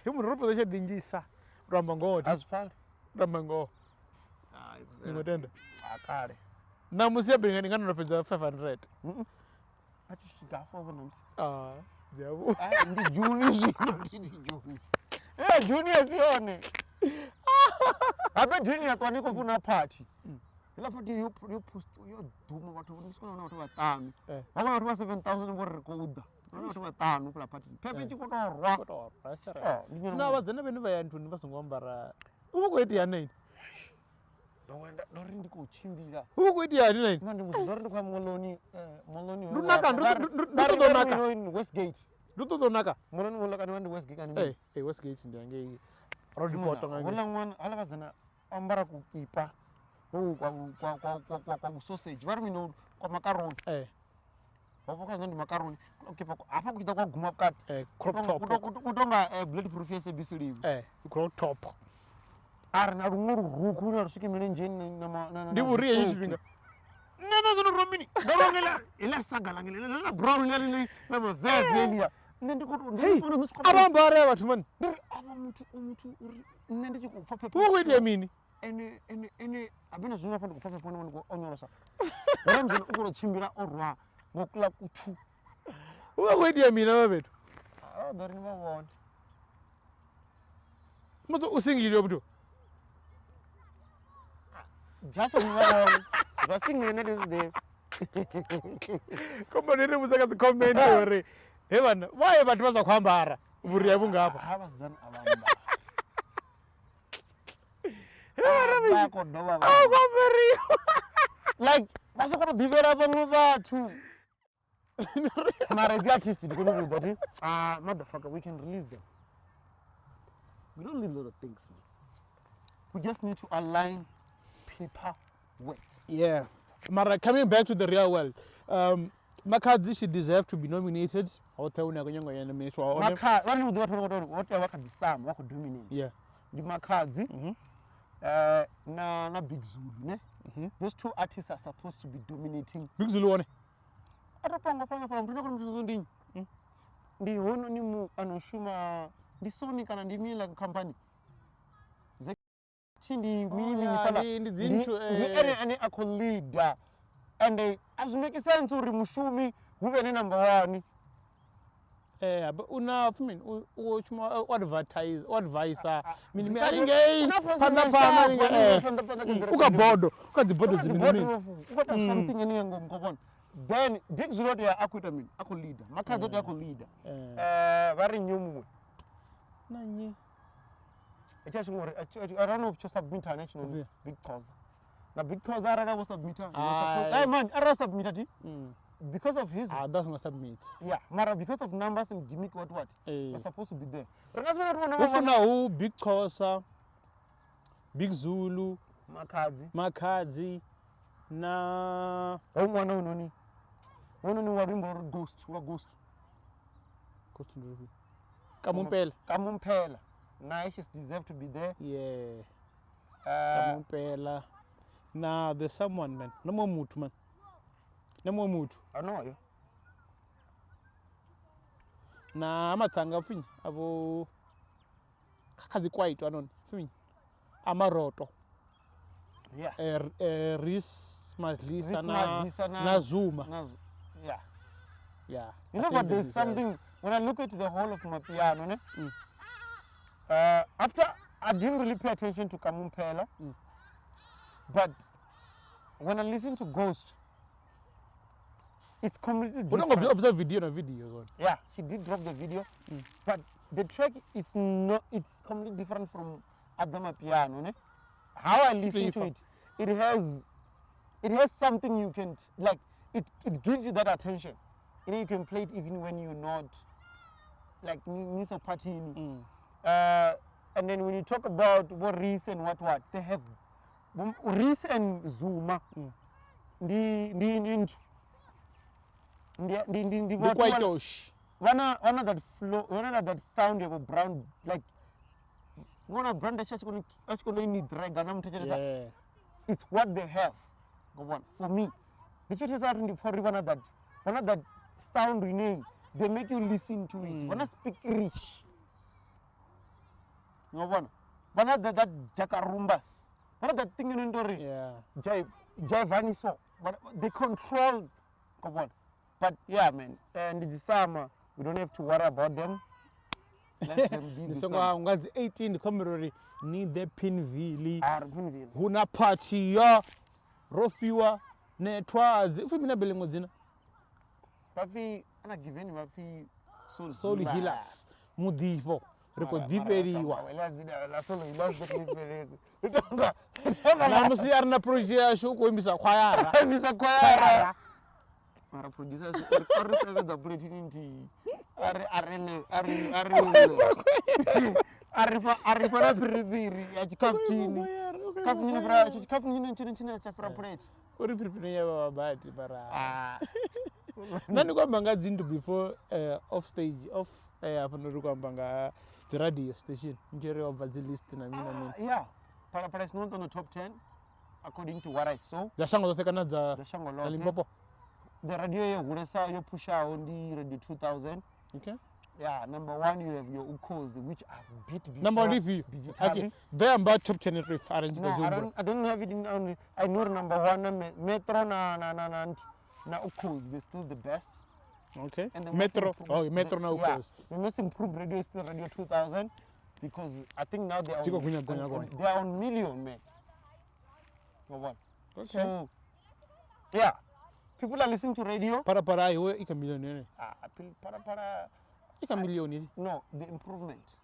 Speaker 2: Munhu dingisa ramba ngoti ramba ngo ngotenda
Speaker 1: akare
Speaker 2: na musiya benga ngana nopedza 500
Speaker 1: atishigafo vanamsi
Speaker 2: dziavu
Speaker 1: ndi juni zvino ndi juni juni yasione abe juni yatwani kufuna party ila party yo post yo duma watu nisona watu watano vamwe watu va 7000 vo rekoda watu watano kula party pepe chikotorwa
Speaker 2: na vadzana vene vayantuni vasingoambara uva kuiti yani
Speaker 1: ndori ndikuchimbira
Speaker 2: uva kuiti yani nai
Speaker 1: ndori ndikwa moloni
Speaker 2: runaka ndutodonaka
Speaker 1: Westgate
Speaker 2: ndutodonaka
Speaker 1: moloni molaka ndi Westgate ani
Speaker 2: Westgate ndiyange road photo ngange
Speaker 1: wala mwana ala vazana ambara kukipa kwa sausage vari mino kwa macaroni wapakaza ndi macaroni ukipa apa kuita kwa guma kati
Speaker 2: crop top
Speaker 1: kutonga blood proof yese bisilivu
Speaker 2: crop top
Speaker 1: ari na rumwe ruku na rusvike milenjeni na
Speaker 2: ndivuriye yizvinga
Speaker 1: nana zono romini dorongela ila sagalangela ila brown ngali na mavevelia
Speaker 2: abambare vatu mani
Speaker 1: ava mutu nne ndichikupfa pepo
Speaker 2: uvakuitia mini
Speaker 1: ene abina zvino afanda kupfa pepo newani onyorosa ramzini ukorochimbira orwa ngokula kutu
Speaker 2: uvakuitia mini avavetu
Speaker 1: adhorini vavona
Speaker 2: mazo usingilio buto
Speaker 1: jasa nivaona zvasingile nedezide
Speaker 2: komba niri musaka dzikomenti ore he vana vaye vatu vazakuambara vuriya vungapa
Speaker 1: havazizani avamba
Speaker 2: akwamberiyo
Speaker 1: like vasokotodhivera vamwe vatu mara the artist ndikunokuudza kuti motherfucker we can release them. We don't need a lot of things, man. We just need to align paperwork.
Speaker 2: Yeah, mara coming back to the real world, Makhadzi should deserve to be nominated. Yeah.
Speaker 1: The Makhadzi na Big Zulu, ne? Those two artists are supposed to be dominating.
Speaker 2: Big Zulu one.
Speaker 1: Ndi hono ni mu anoshuma ndi Sony kana ndi Mila company. Chindi mini pala
Speaker 2: ndi
Speaker 1: ane akolida and as make sense uri mushumi huve ne number 1
Speaker 2: but una fumin uchuma advisor mini aringe panda ninge ukabodo ukadzibodo dzimini
Speaker 1: ukata something ene ngomkobona then Big Zulu ya akwita mini akolida Makhadzi akolida vari nyumwe
Speaker 2: nanyi
Speaker 1: I don't know if you submit national Big Toza. Now Big Toza I was submitted. Hey man, I was submitted. Because of his
Speaker 2: that's not submit.
Speaker 1: Yeah, Mara because of numbers and gimmick what was supposed to be there.
Speaker 2: Who Big Toza, Big Zulu, Makhadzi, na
Speaker 1: one ghost. Kamumpela. Nice, deserve to be there.
Speaker 2: Yeah. Kamumpela. Nah, there's someone, man. No more mood, man. No more mood.
Speaker 1: I know you.
Speaker 2: Nah, amatanga fini. Abo kazi quiet anon. Fini. Amaroto.
Speaker 1: Yeah.
Speaker 2: A-Reece Madlisa na Zuma.
Speaker 1: Yeah.
Speaker 2: Yeah.
Speaker 1: You know what? There's something when I look at the whole of my piano, ne? After I didn't really pay attention to Kamumpela, but when I listen to Ghost, it's completely different.
Speaker 2: We don't observe video.
Speaker 1: Yeah, she did drop the video, but the track is not. It's completely different from Adama Piano. Ne? How I listen to it, it has something you can like. It gives you that attention. You know, you can play it even when you're not like miss a party. And then when you talk about what Reese and what, they have Reese and Zuma. The one of that flow, one of that sound of a brown, like ngona brand achikona ni drag ana mutechelesa
Speaker 2: Yeah.
Speaker 1: it's what they have ngobona for me ndichotesa ari ndipfari vana that sound rename they make you listen to it vana speak rich ngobona vana that jakarumbas vana that thing inondori
Speaker 2: Yeah.
Speaker 1: Jaivani so but they control ngobona but yeah man and the summer we don't have to worry about them. Let them be the
Speaker 2: Nisonga
Speaker 1: summer.
Speaker 2: ungazi 18 Commodore ni the Pinville.
Speaker 1: Pinville.
Speaker 2: Huna party ya rofiwa netwazi ufimina belengo dzina.
Speaker 1: Bafi ana giveni bafi
Speaker 2: Soul healers mudivo rekodiperiwa.
Speaker 1: La solo healers beknisperezi.
Speaker 2: Na musi arna project yasho kuimbisa kwayara.
Speaker 1: Misa kwayara. Mara producer ari sevenza bulletin ndi ari para piripiri achikaftini. Kafini bra kafini chini cha prepare.
Speaker 2: Uri prepare ya babati bara. Nani kwamba ngazindu before off stage off hapo ndo kwamba nga the radio station ngere over the list na mina.
Speaker 1: Yeah. Para is not on the top 10 according to what I saw.
Speaker 2: Zashango zotekana za
Speaker 1: Zashango
Speaker 2: Limpopo.
Speaker 1: The radio yehulesa yo push out on the radio 2000.
Speaker 2: Okay.
Speaker 1: Yeah, number 1 you have your Ukos which I've beat before.
Speaker 2: Number review. Okay. They are about top 10 reference.
Speaker 1: No, I don't have it in only. I know number 1 Metro na Ukos, they're still the best.
Speaker 2: Okay.
Speaker 1: And the
Speaker 2: Metro. Metro na
Speaker 1: yeah,
Speaker 2: Ukos.
Speaker 1: the most improved radio is still Radio 2000 because I think now they are
Speaker 2: They
Speaker 1: are on million, man. Okay. So, yeah. People are listening to radio.
Speaker 2: Para iwe ika milioni.
Speaker 1: Para.
Speaker 2: Ika milioni.
Speaker 1: No, the improvement.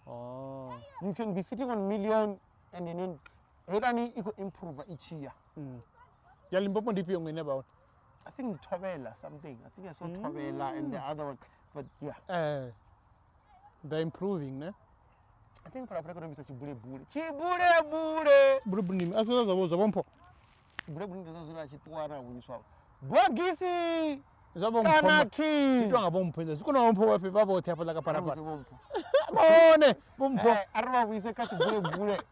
Speaker 2: Oh.
Speaker 1: You can be sitting on million and then you can improve each year.
Speaker 2: Ya Limpopo ndipi ngene about.
Speaker 1: I think Tobela something. I think I saw Tobela and the other one. But yeah.
Speaker 2: They're improving, ne?
Speaker 1: I think para economy is Chibule. Chibule.
Speaker 2: Brubuni. Aso za bompo.
Speaker 1: Brubuni ndio zona chitwana winiswa. Bogisi.
Speaker 2: Zabo
Speaker 1: Kanaki.
Speaker 2: Itwanga bompo nje. Sikuna bompo wapi baba wote hapo laka para.
Speaker 1: Baone
Speaker 2: bompo.
Speaker 1: Arwa wise ka Chibule.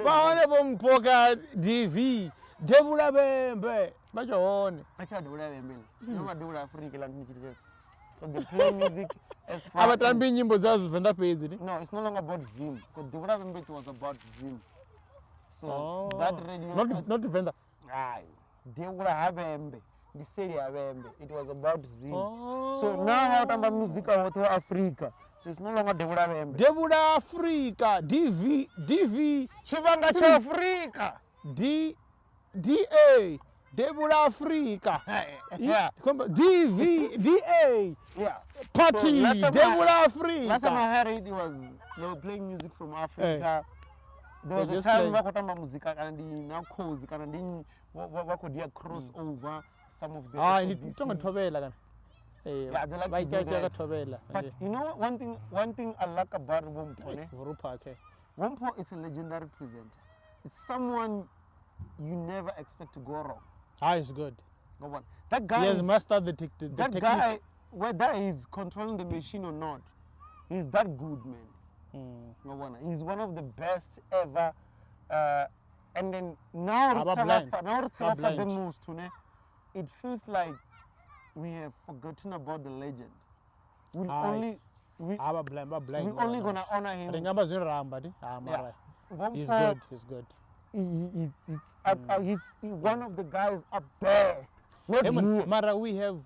Speaker 2: Baone bompo ka DV. Debula bembe. Bajoone.
Speaker 1: Acha debula bembe. Sio debula Afrika la nchini. So they play music as far
Speaker 2: Abatambi nyimbo za Venda page.
Speaker 1: No, it's no longer about Zim. Because the Venrap Radio was about Zim. So that radio
Speaker 2: not Venda.
Speaker 1: Aye. They would have the city have it was about Zim. So now out of music out of Africa. So it's no longer Venrap.
Speaker 2: Debula Africa. DV.
Speaker 1: Tshivenda Africa.
Speaker 2: DA. Debula Africa.
Speaker 1: Yeah.
Speaker 2: DA.
Speaker 1: Yeah.
Speaker 2: Party.
Speaker 1: So
Speaker 2: Debula Africa.
Speaker 1: Last time I heard it was they were playing music from Africa. There was a time wakotamba muzika and now cause and wakodia crossover some of the
Speaker 2: nitonga thobela kana.
Speaker 1: Yeah, they like to do that. But you know one thing I like about Wompo is a legendary presenter. It's someone you never expect to go wrong.
Speaker 2: It's good.
Speaker 1: Go on. That guy
Speaker 2: he has mastered the
Speaker 1: that
Speaker 2: technique.
Speaker 1: Guy, whether he's controlling the machine or not, he's that good, man. He's one of the best ever. And then now the most, it feels like we have forgotten about the legend. We're only gonna honor him.
Speaker 2: He's good. He's good.
Speaker 1: He's one of the guys up there.
Speaker 2: Mara, we have,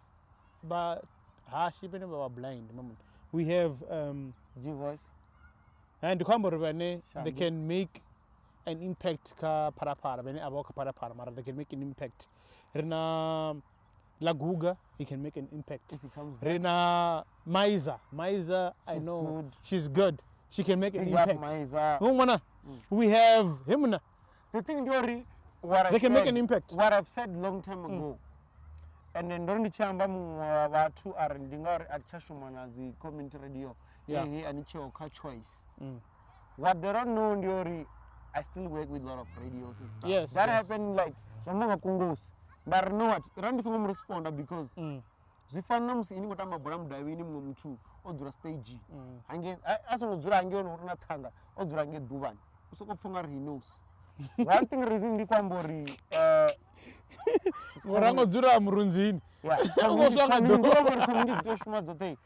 Speaker 2: but blind. We have
Speaker 1: G-Voice.
Speaker 2: And they can make an impact. They can make an impact. Rena Laguga, he can make an impact. Rena Maiza, I know good. She's good. She can make an impact. We have him.
Speaker 1: The thing, Dori,
Speaker 2: they can make an impact.
Speaker 1: What I've said long time ago. And then don't chamba watu arendinga at Chashumana the community radio. Yeah, and it's your choice. What they don't know, Dori, I still work with a lot of radios and stuff.
Speaker 2: Yes.
Speaker 1: That happened like Shamanga Kungos. But I know what Randy some responder because Zifana musi ini ngota mabula mudawi ini mumtu odzura stage. Hange asongodzura hange ona thanga odzura hange duvani. Usoko pfunga he knows. One thing reason ndikwambori
Speaker 2: Ngorangodzura murunzini.
Speaker 1: Yeah. Community toshuma dzote.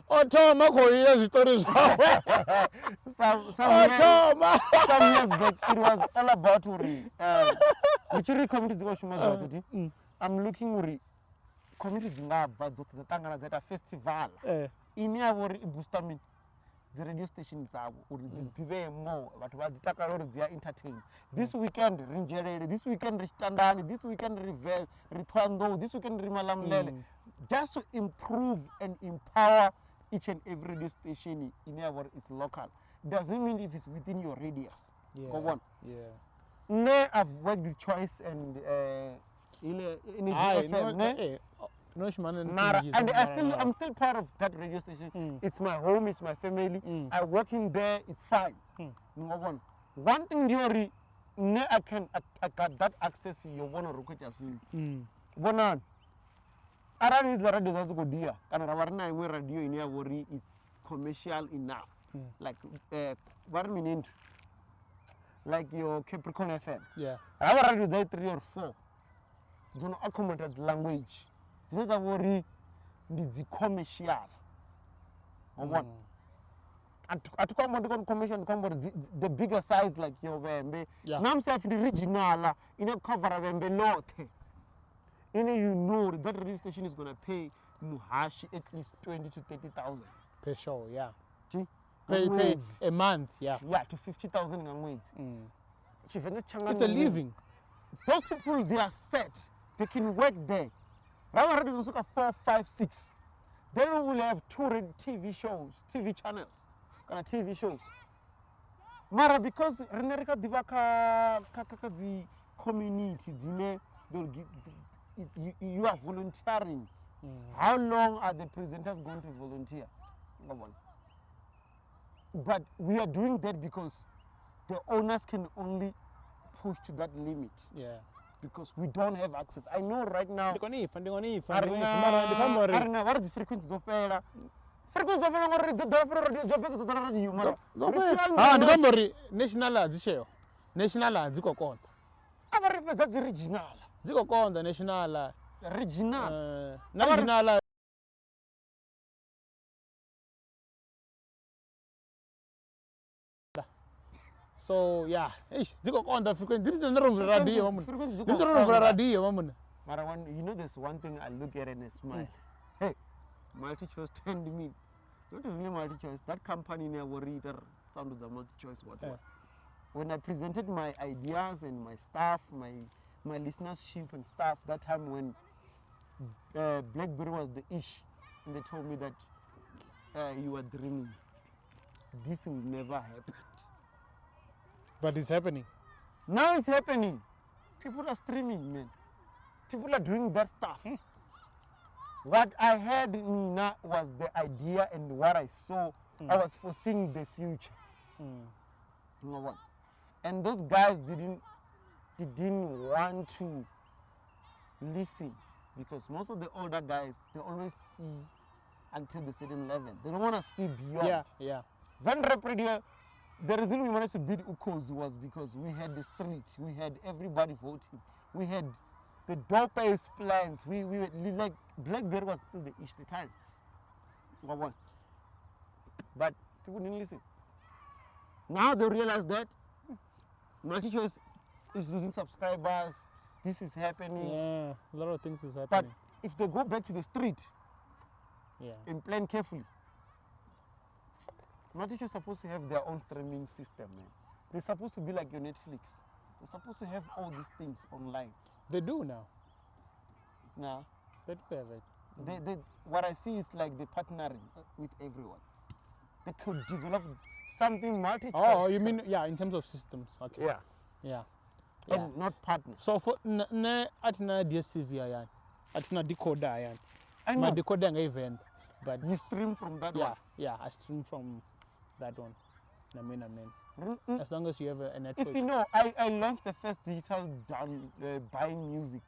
Speaker 2: Otoma khoiya zvitori zvawe.
Speaker 1: Some years back it was all about uri which community toshuma dzote. I'm looking uri community dzingabva dzote dzatangana dzaita festival. Ini avori booster me the radio station dzavo uri dzivemo vatu vadzitaka uri dzia entertain. This weekend rinjerere, this weekend richitandani, this weekend ritwando, this weekend rimalamlele. Just to improve and empower each and every radio station in our is local. Doesn't mean if it's within your radius. Go on. Ne, I've worked with Choice and in GFM. And I'm still part of that radio station. It's my home, it's my family. I working there, it's fine. One thing Diori, I got that access you want to record as Bonan. Around the radio that's good dear. And Ravarna radio in your worry is commercial enough. Like what minute? Like your Capricorn FM.
Speaker 2: Yeah.
Speaker 1: Our radio there 3 or 4. Don't accommodate language. It's a worry the commercial. One. At commercial the bigger size like your Vembe. Now self the original in a cover of Vembe Norte. You know that radio station is gonna pay Muhashi at least 20 to 30,000
Speaker 2: per show, yeah.
Speaker 1: Pay
Speaker 2: a month, yeah.
Speaker 1: Yeah, to 50,000 in weight.
Speaker 2: It's a living.
Speaker 1: Those people they are set. They can work there. Rather than 4, 5, 6. Then we will have 2 TV shows, TV channels, TV shows. Mara because Renerika Divaka the community, you are volunteering. How long are the presenters going to volunteer? But we are doing that because the owners can only push to that limit.
Speaker 2: Yeah.
Speaker 1: Because we don't have access. I know right now. What is the frequency of air? Frequency of
Speaker 2: national zisheyo. National ziko konta.
Speaker 1: That's original.
Speaker 2: Ziko konta national.
Speaker 1: Regional.
Speaker 2: National. So yeah, ziko konta frequency. This is another radio.
Speaker 1: Marawan, you know there's one thing I look at and I smile. Hey, multi-choice turned me. Not really multi-choice. That company never reader sounded the multi-choice whatever. When I presented my ideas and my staff, my listenership and stuff, that time when Blackberry was the ish, and they told me that you were dreaming. This will never happen.
Speaker 2: But it's happening.
Speaker 1: Now it's happening. People are streaming, man. People are doing that stuff. What I had in Nina was the idea and what I saw. I was foreseeing the future. Number one. And those guys didn't want to listen because most of the older guys, they always see until the certain level. They don't want to see beyond.
Speaker 2: Yeah.
Speaker 1: Venrap Radio, the reason we managed to beat Ukos was because we had the street, we had everybody voting, we had the dope-ass plans. We were like Blackberry was still the ish the time. One. But people didn't listen. Now they realize that multi-choice is losing subscribers. This is happening.
Speaker 2: Yeah, a lot of things is happening.
Speaker 1: But if they go back to the street and plan carefully, multi-choice is supposed to have their own streaming system, man. They're supposed to be like your Netflix. They're supposed to have all these things online.
Speaker 2: They do now.
Speaker 1: Now,
Speaker 2: they do have it.
Speaker 1: What I see is like they're partnering with everyone. They could develop something multi-choice.
Speaker 2: Oh, you mean, in terms of systems. Okay. Yeah.
Speaker 1: And not partners.
Speaker 2: So for atina DSTV atina decoder
Speaker 1: I know.
Speaker 2: My decoder ngai event, but
Speaker 1: you stream from that one.
Speaker 2: Yeah, I stream from that one. Amen. As long as you have a network.
Speaker 1: If you know, I launched the first digital buying music.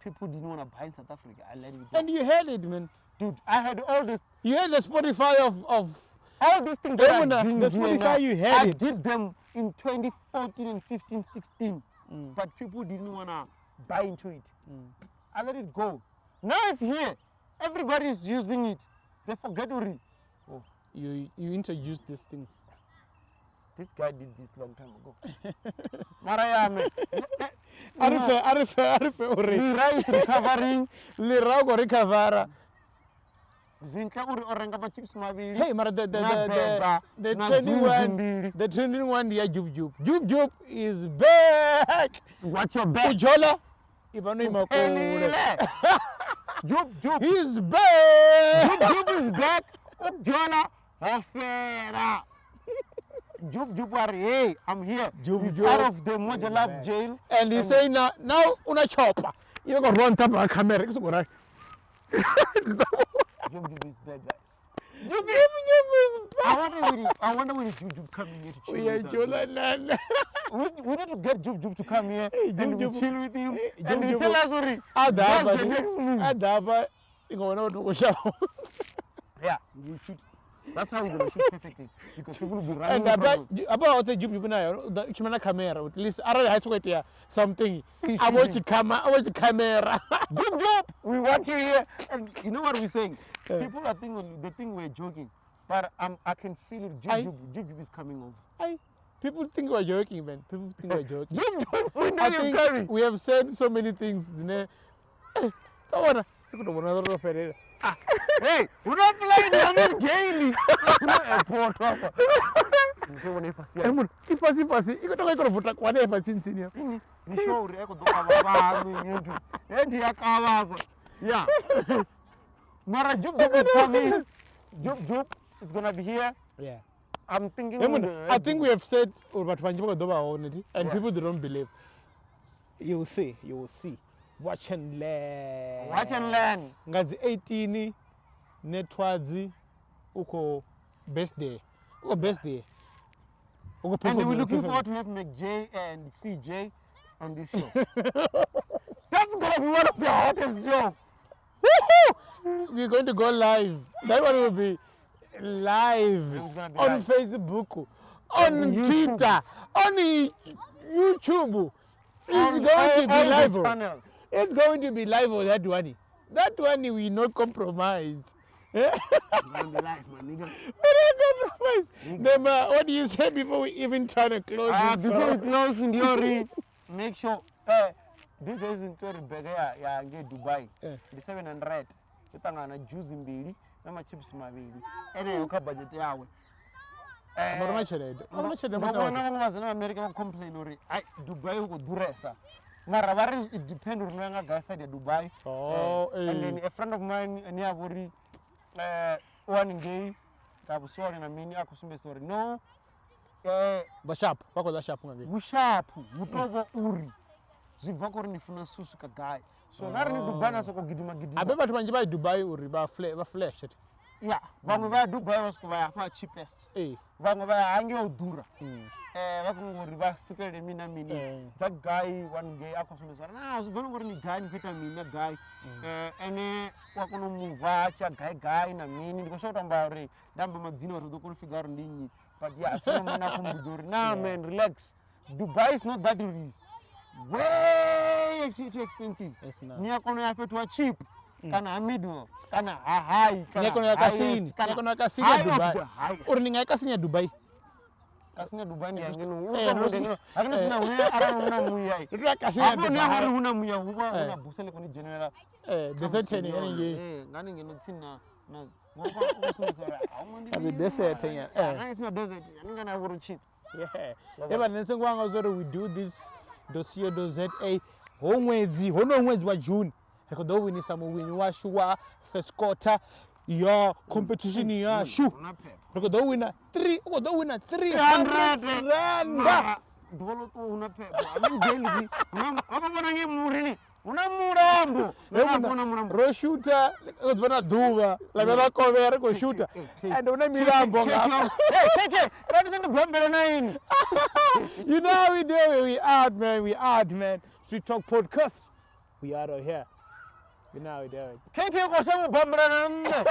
Speaker 1: people didn't want to buy in South Africa. I let it go.
Speaker 2: And you had it, man.
Speaker 1: Dude, I had all this.
Speaker 2: You had the Spotify of
Speaker 1: all these things
Speaker 2: the
Speaker 1: Spotify
Speaker 2: you had
Speaker 1: I
Speaker 2: it.
Speaker 1: did them in 2014 and 15, 16. But people didn't want to buy into it. I let it go. Now it's here. Everybody's using it. They forget to read. Oh.
Speaker 2: You introduced this thing.
Speaker 1: This guy did this long time ago. Marayame.
Speaker 2: Arife uri.
Speaker 1: Lira is recovering.
Speaker 2: Lira go recover.
Speaker 1: Zinhle uri orenga ma chips mabili.
Speaker 2: Hey, mara the 21 year Jub is back.
Speaker 1: Watch your back.
Speaker 2: Ujola ibano imakule.
Speaker 1: Jub.
Speaker 2: He's back.
Speaker 1: Jub is back. Ujola afera. Jub are hey, I'm here. He's out of the Mojalab jail.
Speaker 2: And he's saying now una chopper. You're gonna run top of camera. It's all right.
Speaker 1: Jub is back, guys.
Speaker 2: Jub is back.
Speaker 1: I wonder when Jub coming here to chill with
Speaker 2: us.
Speaker 1: We need to get Jub to come here and we chill with him. And he
Speaker 2: Jub.
Speaker 1: tell us what's the next move.
Speaker 2: Adaba, you go to show.
Speaker 1: Yeah, you shoot. That's how we're going to shoot perfectly. Because people will be running.
Speaker 2: And about the Jub now, the Chimana camera, at least I don't have to wait here. Something. I want the camera.
Speaker 1: Jub, we want you here. And you know what we're saying? People are thinking they think we're joking. But I can feel it. Jub is coming over.
Speaker 2: People think we're joking, man. People think we're joking.
Speaker 1: I think
Speaker 2: we have said so many things. Hey,
Speaker 1: we're not playing the gaily. Yeah. Mara Jub is coming. Jub is gonna be here.
Speaker 2: Yeah.
Speaker 1: I'm thinking.
Speaker 2: I think we have said about Panjima and people don't believe. You will see. Watch and learn. Ngazi 18 netwazi uko best day. And
Speaker 1: we're looking forward to have McJ and CJ on this show. That's gonna be one of the hottest shows.
Speaker 2: We're going to go live. That one will be live on Facebook, on Twitter, on YouTube. It's going to be live. It's going to be live on that one. That one we will not compromise.
Speaker 1: It's going to be live, my nigga.
Speaker 2: We don't compromise. Nema, what do you say before we even try to close this?
Speaker 1: Before we close, Ndiori, make sure. This is in Bega, Dubai. The 700. Tangana juice mbili na chips mabili ene yoka budget yawe no America complain ori Dubai uko duresa mara bari it depend on nga gasa de Dubai. And then a friend of mine ni abori one ngei kabusori na mini akusumbe sorry no
Speaker 2: bashap bakola sharp ngake
Speaker 1: bushapu mutobo uri zivakori nifuna susu kagai. So now in Dubai na soko gidima.
Speaker 2: Abeba tumanjiba Dubai uri ba flesh.
Speaker 1: Yeah, bango ba Dubai was ko ba fa cheapest. Bango ba ange odura. Bango uri ba sticker de mina mini. That guy one guy akosome sara. Na so bango uri guy ni kwita mina guy. Ene wakono muva cha guy na mini because so tamba uri damba madzina ro ko figaro ndinyi. But yeah, so mona ko muzuri. Nah man, relax. Dubai is not that easy. Way too expensive. Nia kono ya petu cheap. Kana middle. Kana high.
Speaker 2: Nia kono ya kasini. Nia kono ya kasini ya Dubai. Uri nga kasini ya Dubai.
Speaker 1: Kasini ya Dubai ni ngeno. Akana sina uya ara una muya.
Speaker 2: Ika kasini ya Dubai.
Speaker 1: Akona ara una muya huwa una busele koni general.
Speaker 2: Desert ni nge.
Speaker 1: Ngani ngeno tsina na ngoko kusumsara.
Speaker 2: Abi desert ya.
Speaker 1: Ngani sina desert. Ngana wuru cheap.
Speaker 2: Yeah. Eba nesengwanga zoro we do this dossier do ZA homwezi wa June hekodo wini samu wini wa shuwa first quarter ya competition ya shu hekodo wina 300 rand
Speaker 1: dolo to una pepa ami daily akabona nge murini una murambo
Speaker 2: ro shooter uzbana duva la bela cover ko shooter and una mirambo nga
Speaker 1: keke that is the bombela nine.
Speaker 2: You know how we do it. We out, man. Street Talk Podcast. We out of here. Genau, David.
Speaker 1: KK ko se mo bambra na nne